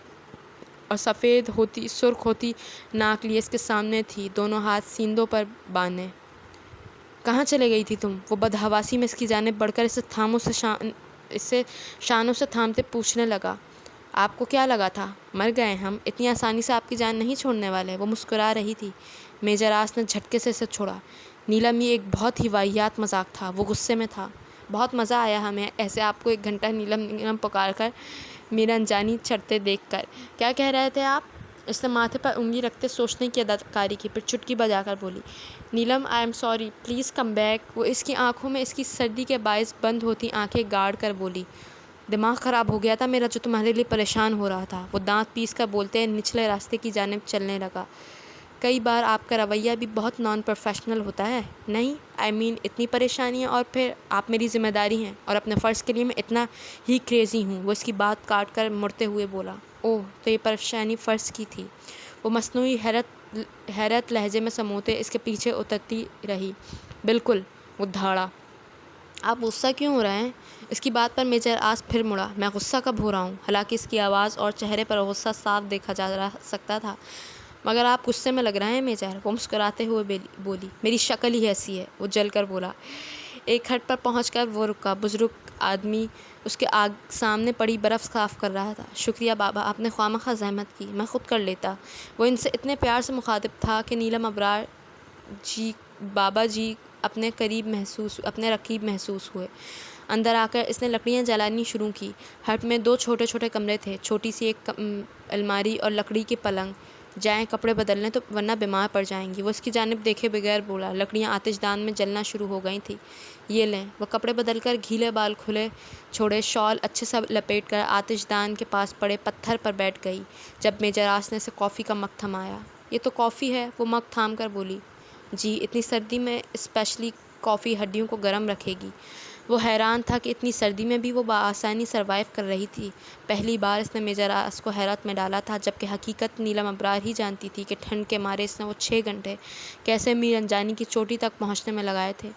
اور سفید ہوتی سرخ ہوتی ناک لیے اس کے سامنے تھی، دونوں ہاتھ سیندوں پر باندھے۔ کہاں چلے گئی تھی تم؟ وہ بدحواسی میں اس کی جانب بڑھ کر اسے شانوں سے تھامتے پوچھنے لگا۔ آپ کو کیا لگا تھا مر گئے ہم؟ اتنی آسانی سے آپ کی جان نہیں چھوڑنے والے۔ وہ مسکرا رہی تھی۔ میجر آس نے جھٹکے سے اسے چھوڑا۔ نیلم، یہ ایک بہت ہی واہیات مذاق تھا۔ وہ غصے میں تھا۔ بہت مزہ آیا ہمیں ایسے آپ کو 1 گھنٹہ نیلم نیلم پکار کر میر انجانی چڑھتے دیکھ کر۔ کیا کہہ رہے تھے آپ؟ اس نے ماتھے پر انگلی رکھتے سوچنے کی اداکاری کی، پھر چٹکی بجا کر بولی، Neelam, I am sorry, please come back. وہ اس کی آنکھوں میں اس کی سردی کے باعث بند ہوتی آنکھیں گاڑ کر بولی، دماغ خراب ہو گیا تھا میرا جو تمہارے لیے پریشان ہو رہا تھا۔ وہ دانت پیس کر بولتے نچلے راستے کی جانب چلنے لگا۔ کئی بار آپ کا رویہ بھی بہت نان پروفیشنل ہوتا ہے۔ نہیں، اتنی پریشانیاں، اور پھر آپ میری ذمہ داری ہیں، اور اپنے فرض کے لیے میں اتنا ہی کریزی ہوں۔ وہ اس کی بات کاٹ کر مڑتے ہوئے بولا، اوہ، تو یہ پریشانی فرض کی تھی۔ وہ مصنوعی حیرت لہجے میں سموتے اس کے پیچھے اترتی رہی۔ بالکل، وہ دھاڑا۔ آپ غصہ کیوں ہو رہے ہیں؟ اس کی بات پر میجر آس پھر مڑا۔ میں غصہ کب ہو رہا ہوں؟ حالانکہ اس کی آواز اور چہرے پر غصہ صاف دیکھا جا سکتا تھا۔ مگر آپ غصے میں لگ رہے ہیں میجر۔ وہ مسکراتے ہوئے بولی، میری شکل ہی ایسی ہے۔ وہ جل کر بولا۔ ایک ہٹ پر پہنچ کر وہ رکا۔ بزرگ آدمی اس کے سامنے پڑی برف صاف کر رہا تھا۔ شکریہ بابا، آپ نے خوامخواہ زحمت کی، میں خود کر لیتا۔ وہ ان سے اتنے پیار سے مخاطب تھا کہ نیلم ابرار جی بابا جی اپنے رقیب محسوس ہوئے۔ اندر آ کر اس نے لکڑیاں جلانی شروع کی۔ ہٹ میں 2 چھوٹے چھوٹے کمرے تھے، چھوٹی سی ایک الماری اور لکڑی کے پلنگ۔ جائیں کپڑے بدلنے تو ورنہ بیمار پڑ جائیں گی۔ وہ اس کی جانب دیکھے بغیر بولا۔ لکڑیاں آتش دان میں جلنا شروع ہو گئی تھیں۔ یہ لیں۔ وہ کپڑے بدل کر گھیلے بال کھلے چھوڑے، شال اچھے سے لپیٹ کر آتش دان کے پاس پڑے پتھر پر بیٹھ گئی۔ جب میجر آس نے اسے کافی کا مگ تھمایا، یہ تو کافی ہے، وہ مگ تھام کر بولی۔ جی، اتنی سردی میں اسپیشلی کافی ہڈیوں کو گرم رکھے گی۔ وہ حیران تھا کہ اتنی سردی میں بھی وہ بآسانی سروائیو کر رہی تھی۔ پہلی بار اس نے میجر آس کو حیرت میں ڈالا تھا، جبکہ حقیقت نیلم ابرار ہی جانتی تھی کہ ٹھنڈ کے مارے اس نے وہ 6 گھنٹے کیسے میر انجانی کی چوٹی تک پہنچنے میں لگائے تھے۔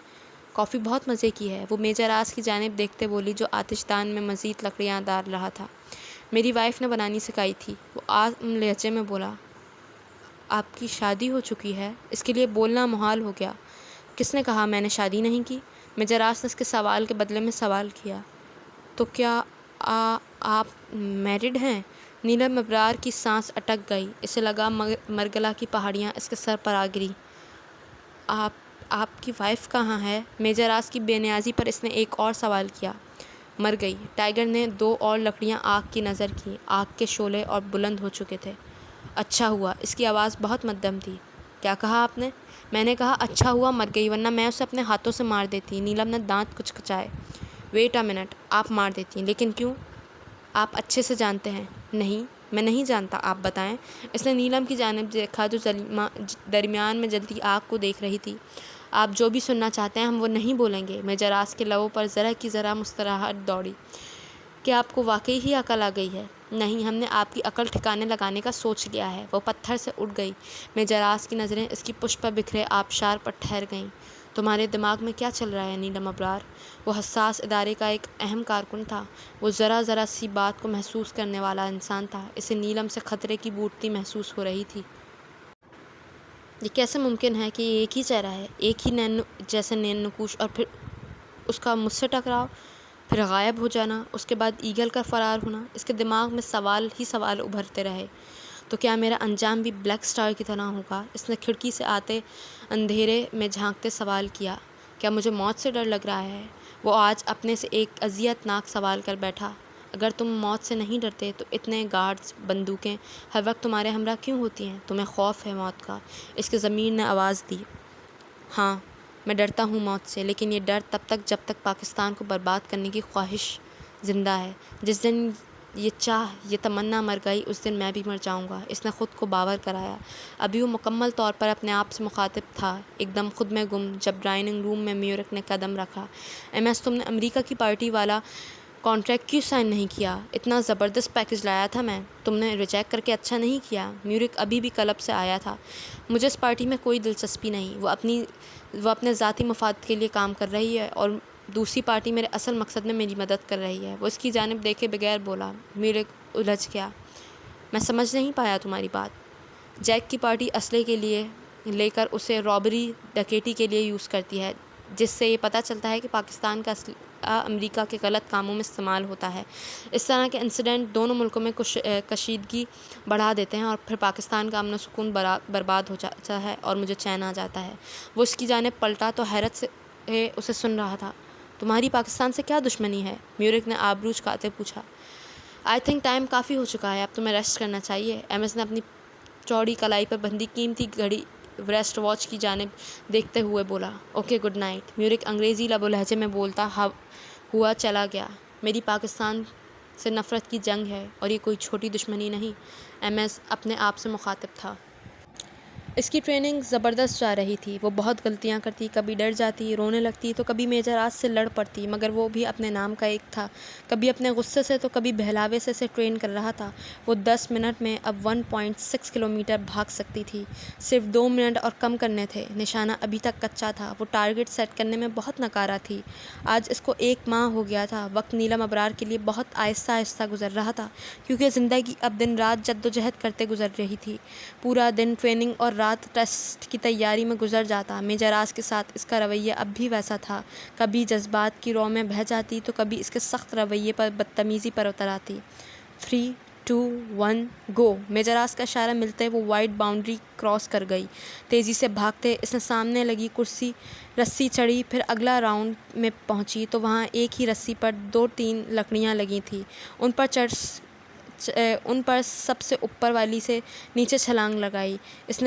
کافی بہت مزے کی ہے، وہ میجر آس کی جانب دیکھتے بولی، جو آتش دان میں مزید لکڑیاں ڈال رہا تھا۔ میری وائف نے بنانی سکھائی تھی، وہ عام لہجے میں بولا۔ آپ کی شادی ہو چکی ہے؟ اس کے لیے بولنا محال ہو گیا۔ کس نے کہا میں نے شادی نہیں کی؟ میجر آس نے اس کے سوال کے بدلے میں سوال کیا۔ تو کیا آپ میرڈ ہیں؟ نیلم ابرار کی سانس اٹک گئی، اسے لگا مرگلا کی پہاڑیاں اس کے سر پر آ گری۔ آپ کی وائف کہاں ہے؟ میجر آس کی بے نیازی پر اس نے ایک اور سوال کیا۔ مر گئی۔ ٹائیگر نے 2 اور لکڑیاں آگ کی نظر کیں، آگ کے شعلے اور بلند ہو چکے تھے۔ اچھا ہوا، اس کی آواز بہت مدھم تھی۔ کیا کہا آپ نے؟ میں نے کہا اچھا ہوا مر گئی، ورنہ میں اسے اپنے ہاتھوں سے مار دیتی۔ نیلم نے دانت کچکچائے۔ ویٹ اے منٹ، آپ مار دیتی، لیکن کیوں؟ آپ اچھے سے جانتے ہیں۔ نہیں، میں نہیں جانتا، آپ بتائیں۔ اس نے نیلم کی جانب دیکھا جو درمیان میں جلتی آگ کو دیکھ رہی تھی۔ آپ جو بھی سننا چاہتے ہیں ہم وہ نہیں بولیں گے۔ میجر آس کے لبوں پر ذرا کی ذرا مسکراہٹ دوڑی۔ کیا آپ کو واقعی ہی عقل آ گئی ہے؟ نہیں، ہم نے آپ کی عقل ٹھکانے لگانے کا سوچ لیا ہے۔ وہ پتھر سے اٹھ گئی۔ میجر آس کی نظریں اس کی پشت پر بکھرے آبشار پر ٹھہر گئیں۔ تمہارے دماغ میں کیا چل رہا ہے نیلم ابرار؟ وہ حساس ادارے کا ایک اہم کارکن تھا، وہ ذرا سی بات کو محسوس کرنے والا انسان تھا۔ اسے نیلم سے خطرے کی بوٹتی محسوس ہو رہی تھی۔ یہ کیسے ممکن ہے کہ یہ ایک ہی چہرہ ہے، ایک ہی جیسے نین نقوش، اور پھر اس کا مجھ سے ٹکراؤ، پھر غائب ہو جانا، اس کے بعد ایگل کا فرار ہونا۔ اس کے دماغ میں سوال ہی سوال ابھرتے رہے۔ تو کیا میرا انجام بھی بلیک سٹار کی طرح ہوگا؟ اس نے کھڑکی سے آتے اندھیرے میں جھانکتے سوال کیا۔ کیا مجھے موت سے ڈر لگ رہا ہے؟ وہ آج اپنے سے ایک اذیت ناک سوال کر بیٹھا۔ اگر تم موت سے نہیں ڈرتے تو اتنے گارڈز، بندوقیں ہر وقت تمہارے ہمراہ کیوں ہوتی ہیں؟ تمہیں خوف ہے موت کا؟ اس کے ضمیر نے آواز دی۔ ہاں، میں ڈرتا ہوں موت سے، لیکن یہ ڈر تب تک جب تک پاکستان کو برباد کرنے کی خواہش زندہ ہے۔ جس دن یہ چاہ، یہ تمنا مر گئی، اس دن میں بھی مر جاؤں گا۔ اس نے خود کو باور کرایا۔ ابھی وہ مکمل طور پر اپنے آپ سے مخاطب تھا، ایک دم خود میں گم۔ جب ڈرائنگ روم میں میورک نے قدم رکھا۔ ایم ایس، تم نے امریکہ کی پارٹی والا کانٹریکٹ کیوں سائن نہیں کیا؟ اتنا زبردست پیکج لایا تھا میں، تم نے ریجیکٹ کر کے اچھا نہیں کیا۔ میورک ابھی بھی کلب سے آیا تھا۔ مجھے اس پارٹی میں کوئی دلچسپی نہیں، وہ اپنے ذاتی مفاد کے لیے کام کر رہی ہے، اور دوسری پارٹی میرے اصل مقصد میں میری مدد کر رہی ہے۔ وہ اس کی جانب دیکھے بغیر بولا۔ میورک الجھ گیا۔ میں سمجھ نہیں پایا تمہاری بات۔ جیک کی پارٹی اسلحے کے لیے لے کر اسے رابری، ڈکیتی کے لیے یوز کرتی ہے، جس سے یہ پتہ چلتا ہے کہ پاکستان کا اسلحہ امریکہ کے غلط کاموں میں استعمال ہوتا ہے۔ اس طرح کے انسیڈنٹ دونوں ملکوں میں کشیدگی بڑھا دیتے ہیں، اور پھر پاکستان کا امن و سکون برباد ہو جاتا ہے اور مجھے چین آ جاتا ہے۔ وہ اس کی جانب پلٹا تو حیرت سے اسے سن رہا تھا۔ تمہاری پاکستان سے کیا دشمنی ہے؟ میورک نے آبرو جھکاتے پوچھا۔ آئی تھنک ٹائم کافی ہو چکا ہے، اب تمہیں ریسٹ کرنا چاہیے۔ ایم ایس نے اپنی چوڑی کلائی پر بندھی قیمتی گھڑی ریسٹ واچ کی جانب دیکھتے ہوئے بولا۔ Okay, good night. میورک انگریزی لب و لہجے میں بولتا ہوا چلا گیا۔ میری پاکستان سے نفرت کی جنگ ہے، اور یہ کوئی چھوٹی دشمنی نہیں۔ ایم ایس اپنے آپ سے مخاطب تھا۔ اس کی ٹریننگ زبردست جا رہی تھی۔ وہ بہت غلطیاں کرتی، کبھی ڈر جاتی، رونے لگتی، تو کبھی میجر آس سے لڑ پڑتی، مگر وہ بھی اپنے نام کا ایک تھا، کبھی اپنے غصے سے تو کبھی بہلاوے سے اسے ٹرین کر رہا تھا۔ وہ 10 منٹ میں اب 1.6 کلومیٹر بھاگ سکتی تھی۔ صرف 2 منٹ اور کم کرنے تھے۔ نشانہ ابھی تک کچا تھا، وہ ٹارگٹ سیٹ کرنے میں بہت ناکارہ تھی۔ آج اس کو 1 ماہ ہو گیا تھا۔ وقت نیلم ابرار کے لیے بہت آہستہ آہستہ گزر رہا تھا، کیونکہ زندگی اب دن رات جدوجہد کرتے گزر رہی تھی۔ پورا دن ٹریننگ اور رات ٹیسٹ کی تیاری میں گزر جاتا۔ میجر آس کے ساتھ اس کا رویہ اب بھی ویسا تھا، کبھی جذبات کی رو میں بہہ جاتی تو کبھی اس کے سخت رویے پر بدتمیزی پر اتر آتی۔ 3، 2، 1، گو! میجر آس کا اشارہ ملتے وہ وائٹ باؤنڈری کراس کر گئی۔ تیزی سے بھاگتے اس نے سامنے لگی رسی چڑھی، پھر اگلا راؤنڈ میں پہنچی تو وہاں ایک ہی رسی پر 2-3 لکڑیاں لگی تھیں۔ ان پر سب سے اوپر والی سے نیچے چھلانگ لگائی۔ اس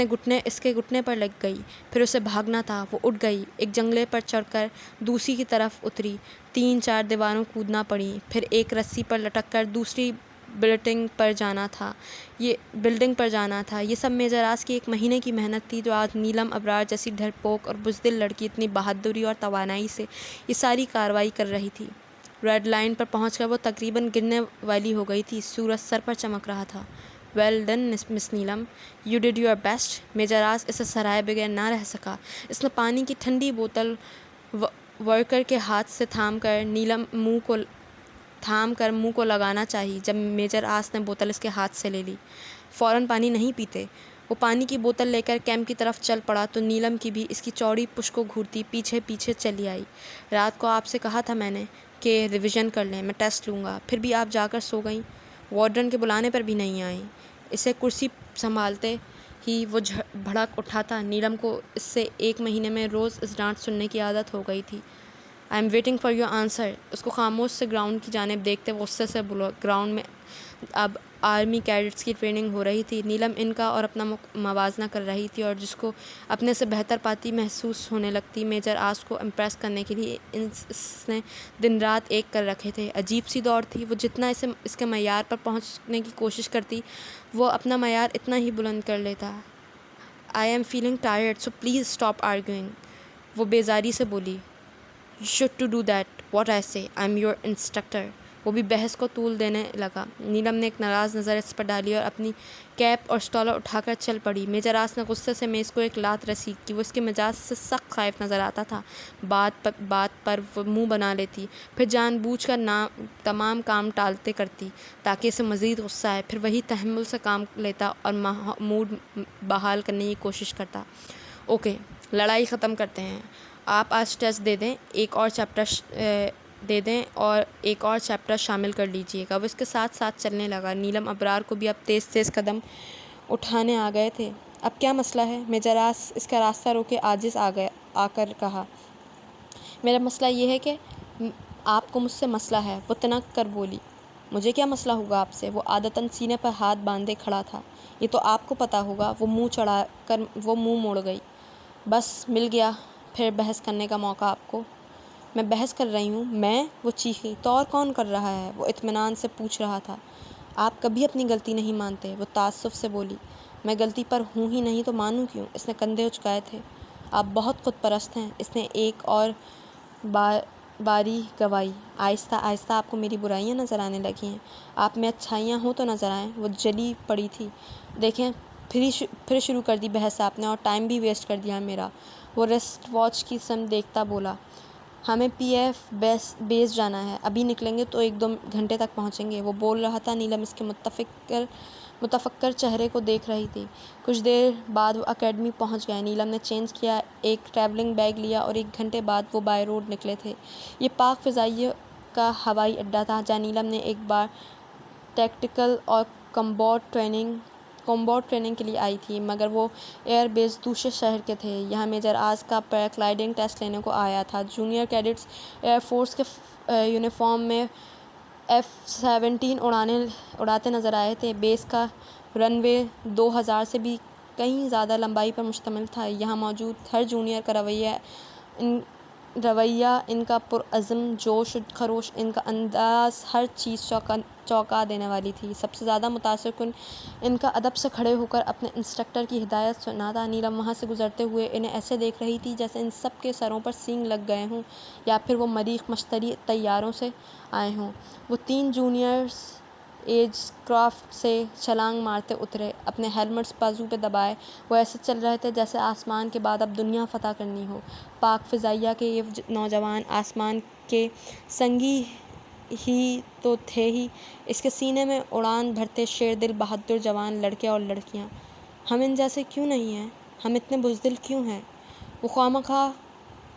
کے گھٹنے پر لگ گئی۔ پھر اسے بھاگنا تھا۔ وہ اٹھ گئی، ایک جنگلے پر چڑھ کر دوسری کی طرف اتری۔ 3-4 دیواریں کودنا پڑیں، پھر ایک رسی پر لٹک کر دوسری بلڈنگ پر جانا تھا یہ سب میجر آس کی 1 مہینے کی محنت تھی، جو آج نیلم ابرار جیسی ڈرپوک اور بزدل لڑکی اتنی بہادری اور توانائی سے یہ ساری کارروائی کر رہی تھی۔ ریڈ لائن پر پہنچ کر وہ تقریباً گرنے والی ہو گئی تھی۔ سورج سر پر چمک رہا تھا۔ Well done miss Neelam, you did your best. Major آس اسے سراہے بغیر نہ رہ سکا۔ اس نے پانی کی ٹھنڈی بوتل ورکر کے ہاتھ سے تھام کر منہ کو لگانا چاہی۔ جب میجر آس نے بوتل اس کے ہاتھ سے لے لی۔ فوراً پانی نہیں پیتے۔ وہ پانی کی بوتل لے کر کیمپ کی طرف چل پڑا تو نیلم کی بھی اس کی چوڑی پشت کو گھورتی پیچھے پیچھے چلی آئی۔ رات کو آپ سے کہا تھا میں نے کہ ریویژن کر لیں، میں ٹیسٹ لوں گا، پھر بھی آپ جا کر سو گئیں، وارڈن کے بلانے پر بھی نہیں آئیں۔ اسے کرسی سنبھالتے ہی وہ بھڑک اٹھا تھا۔ نیلم کو اس سے 1 مہینے میں روز اس ڈانٹ سننے کی عادت ہو گئی تھی۔ I am waiting for your answer. اس کو خاموش سے گراؤنڈ کی جانب دیکھتے غصے سے بولا۔ گراؤنڈ میں اب آرمی کیڈٹس کی ٹریننگ ہو رہی تھی۔ نیلم ان کا اور اپنا موازنہ کر رہی تھی اور جس کو اپنے سے بہتر پاتی محسوس ہونے لگتی۔ میجر آس کو امپریس کرنے کے لیے اس نے دن رات ایک کر رکھے تھے۔ عجیب سی دوڑ تھی۔ وہ جتنا اس کے معیار پر پہنچنے کی کوشش کرتی، وہ اپنا معیار اتنا ہی بلند کر لیتا۔ I am feeling tired so please stop arguing, وہ بیزاری سے بولی۔ You should to do that what I say. I'm your instructor. وہ بھی بحث کو طول دینے لگا۔ نیلم نے ایک ناراض نظر اس پر ڈالی اور اپنی کیپ اور اسٹالر اٹھا کر چل پڑی۔ میجر آس نے غصے سے میز کو ایک لات رسید کی۔ وہ اس کے مزاج سے سخت خائف نظر آتا تھا۔ بات پر وہ منہ بنا لیتی، پھر جان بوجھ کر تمام کام ٹالتے کرتی تاکہ اسے مزید غصہ آئے، پھر وہی تحمل سے کام لیتا اور موڈ بحال کرنے کی کوشش کرتا۔ اوکے، لڑائی ختم کرتے ہیں۔ آپ آج ٹیسٹ دے دیں، ایک اور چیپٹر شامل کر لیجئے گا۔ وہ اس کے ساتھ ساتھ چلنے لگا۔ نیلم ابرار کو بھی اب تیز تیز قدم اٹھانے آ گئے تھے۔ اب کیا مسئلہ ہے؟ میجر آس اس کا راستہ روکے عاجز آ کر کہا۔ میرا مسئلہ یہ ہے کہ آپ کو مجھ سے مسئلہ ہے، وہ تنک کر بولی۔ مجھے کیا مسئلہ ہوگا آپ سے؟ وہ عادتاً سینے پر ہاتھ باندھے کھڑا تھا۔ یہ تو آپ کو پتہ ہوگا۔ وہ منہ موڑ گئی۔ بس مل گیا پھر بحث کرنے کا موقع آپ کو۔ میں بحث کر رہی ہوں؟ میں؟ وہ چیخی۔ تو اور کون کر رہا ہے؟ وہ اطمینان سے پوچھ رہا تھا۔ آپ کبھی اپنی غلطی نہیں مانتے، وہ تعصب سے بولی۔ میں غلطی پر ہوں ہی نہیں تو مانوں کیوں؟ اس نے کندھے اچکائے تھے۔ آپ بہت خود پرست ہیں، اس نے ایک اور باری گوائی۔ آہستہ آہستہ آپ کو میری برائیاں نظر آنے لگی ہیں، آپ میں اچھائیاں ہوں تو نظر آئیں۔ وہ جلی پڑی تھی۔ دیکھیں، پھر شروع کر دی بحث آپ نے، اور ٹائم بھی ویسٹ کر دیا میرا۔ وہ ریسٹ واچ کی سمت دیکھتا بولا۔ ہمیں PF بیس جانا ہے، ابھی نکلیں گے تو 1-2 گھنٹے تک پہنچیں گے۔ وہ بول رہا تھا۔ نیلم اس کے متفکر چہرے کو دیکھ رہی تھی۔ کچھ دیر بعد وہ اکیڈمی پہنچ گئے۔ نیلم نے چینج کیا، ایک ٹریولنگ بیگ لیا اور 1 گھنٹے بعد وہ بائی روڈ نکلے تھے۔ یہ پاک فضائیہ کا ہوائی اڈہ تھا جہاں نیلم نے ایک بار ٹیکٹیکل اور کمباٹ ٹریننگ کے لیے آئی تھی، مگر وہ ایئر بیس دوسرے شہر کے تھے۔ یہاں میجر آس کا پیراگلائڈنگ ٹیسٹ لینے کو آیا تھا۔ جونیئر کیڈٹس ایئر فورس کے یونیفارم میں F-17 اڑاتے نظر آئے تھے۔ بیس کا رن وے 2000 سے بھی کہیں زیادہ لمبائی پر مشتمل تھا۔ یہاں موجود ہر جونیئر کا رویہ، ان کا پرعزم جوش و خروش، ان کا انداز، ہر چیز چونکا دینے والی تھی۔ سب سے زیادہ متاثر کن ان کا ادب سے کھڑے ہو کر اپنے انسٹرکٹر کی ہدایت سننا تھا۔ نیلم وہاں سے گزرتے ہوئے انہیں ایسے دیکھ رہی تھی جیسے ان سب کے سروں پر سینگ لگ گئے ہوں یا پھر وہ مریخ مشتری طیاروں سے آئے ہوں۔ وہ 3 جونیئرز ایج کرافٹ سے چھلانگ مارتے اترے، اپنے ہیلمٹس بازو پہ دبائے۔ وہ ایسے چل رہے تھے جیسے آسمان کے بعد اب دنیا فتح کرنی ہو۔ پاک فضائیہ کے یہ نوجوان آسمان کے سنگی ہی تو تھے ہی، اس کے سینے میں اڑان بھرتے شیر دل بہادر جوان لڑکے اور لڑکیاں۔ ہم ان جیسے کیوں نہیں ہیں؟ ہم اتنے بزدل کیوں ہیں؟ وہ خوامخواہ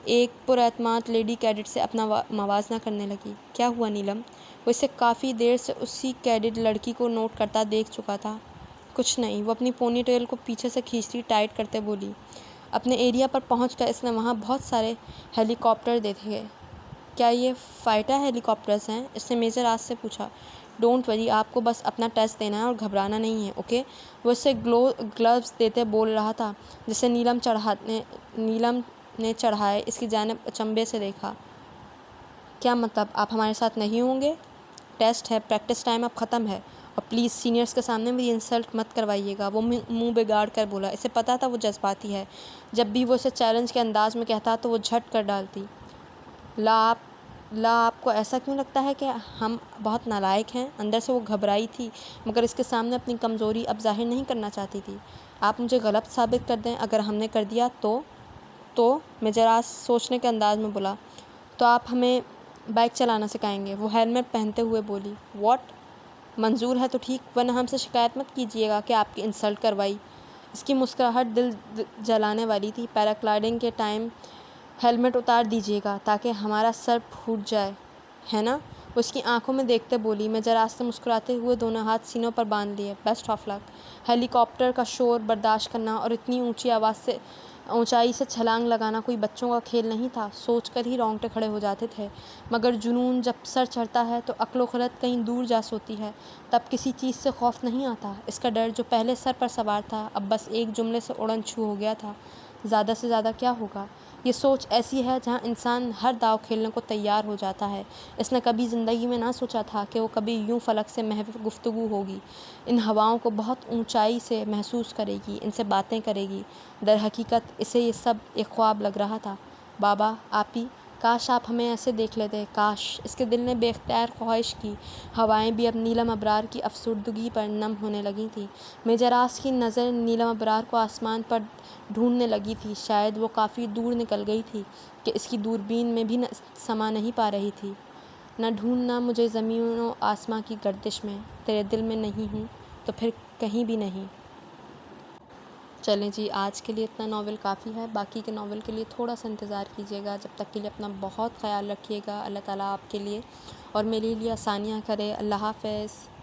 ایک پراعتماد لیڈی کیڈٹ سے اپنا موازنہ کرنے لگی۔ کیا ہوا نیلم؟ وہ اسے کافی دیر سے اسی کیڈٹ لڑکی کو نوٹ کرتا دیکھ چکا تھا۔ کچھ نہیں، وہ اپنی پونی ٹیل کو پیچھے سے کھینچتی ٹائٹ کرتے بولی۔ اپنے ایریا پر پہنچ کر اس نے وہاں بہت سارے ہیلی کاپٹر دیکھے۔ کیا یہ فائٹر ہیلی کاپٹرز ہیں؟ اس نے میجر آس سے پوچھا۔ ڈونٹ وری، آپ کو بس اپنا ٹیسٹ دینا ہے اور گھبرانا نہیں ہے، اوکے؟ وہ اسے گلوز دیتے بول رہا تھا جسے نیلم نے چڑھائے اس کی جانب اچنبھے سے دیکھا۔ کیا مطلب؟ آپ ہمارے ساتھ نہیں ہوں گے؟ ٹیسٹ ہے، پریکٹس ٹائم اب ختم ہے، اور پلیز سینئرس کے سامنے میری انسلٹ مت کروائیے گا۔ وہ منہ بگاڑ کر بولا۔ اسے پتہ تھا وہ جذباتی ہے، جب بھی وہ اسے چیلنج کے انداز میں کہتا تو وہ جھٹ کر ڈالتی۔ آپ کو ایسا کیوں لگتا ہے کہ ہم بہت نالائق ہیں؟ اندر سے وہ گھبرائی تھی، مگر اس کے سامنے اپنی کمزوری اب ظاہر نہیں کرنا چاہتی تھی۔ آپ مجھے غلط ثابت کر دیں، اگر ہم نے کر دیا تو میں ذرا سوچنے کے انداز میں بولا، تو آپ ہمیں بائک چلانا سکھائیں گے؟ وہ ہیلمٹ پہنتے ہوئے بولی۔ واٹ؟ منظور ہے تو ٹھیک، ورنہ ہم سے شکایت مت کیجیے گا کہ آپ کی انسلٹ کروائی۔ اس کی مسکراہٹ دل جلانے والی تھی۔ پیراگلائڈنگ کے ٹائم ہیلمٹ اتار دیجیے گا تاکہ ہمارا سر پھوٹ جائے، ہے نا؟ وہ اس کی آنکھوں میں دیکھتے بولی۔ میں ذرا سے مسکراتے ہوئے دونوں ہاتھ سینوں پر باندھ لیے۔ Best of luck. Helicopter کا شور برداشت کرنا اور اتنی اونچائی سے چھلانگ لگانا کوئی بچوں کا کھیل نہیں تھا۔ سوچ کر ہی رونگٹے کھڑے ہو جاتے تھے۔ مگر جنون جب سر چڑھتا ہے تو عقل و خرد کہیں دور جا سوتی ہے، تب کسی چیز سے خوف نہیں آتا۔ اس کا ڈر جو پہلے سر پر سوار تھا اب بس ایک جملے سے اڑن چھو ہو گیا تھا، زیادہ سے زیادہ کیا ہوگا؟ یہ سوچ ایسی ہے جہاں انسان ہر داؤ کھیلنے کو تیار ہو جاتا ہے۔ اس نے کبھی زندگی میں نہ سوچا تھا کہ وہ کبھی یوں فلک سے محو گفتگو ہوگی، ان ہواؤں کو بہت اونچائی سے محسوس کرے گی، ان سے باتیں کرے گی۔ در حقیقت اسے یہ سب ایک خواب لگ رہا تھا۔ بابا، آپی، کاش آپ ہمیں ایسے دیکھ لیتے، کاش۔ اس کے دل نے بے اختیار خواہش کی۔ ہوائیں بھی اب نیلم ابرار کی افسردگی پر نم ہونے لگی تھیں۔ میجراس کی نظر نیلم ابرار کو آسمان پر ڈھونڈنے لگی تھی۔ شاید وہ کافی دور نکل گئی تھی کہ اس کی دوربین میں بھی سما نہیں پا رہی تھی۔ نہ ڈھونڈنا مجھے زمین و آسماں کی گردش میں، تیرے دل میں نہیں ہوں تو پھر کہیں بھی نہیں۔ چلیں جی، آج کے لیے اتنا ناول کافی ہے۔ باقی کے ناول کے لیے تھوڑا سا انتظار کیجیے گا۔ جب تک کے لیے اپنا بہت خیال رکھیے گا۔ اللہ تعالیٰ آپ کے لیے اور میرے لیے آسانیاں کرے۔ اللہ حافظ۔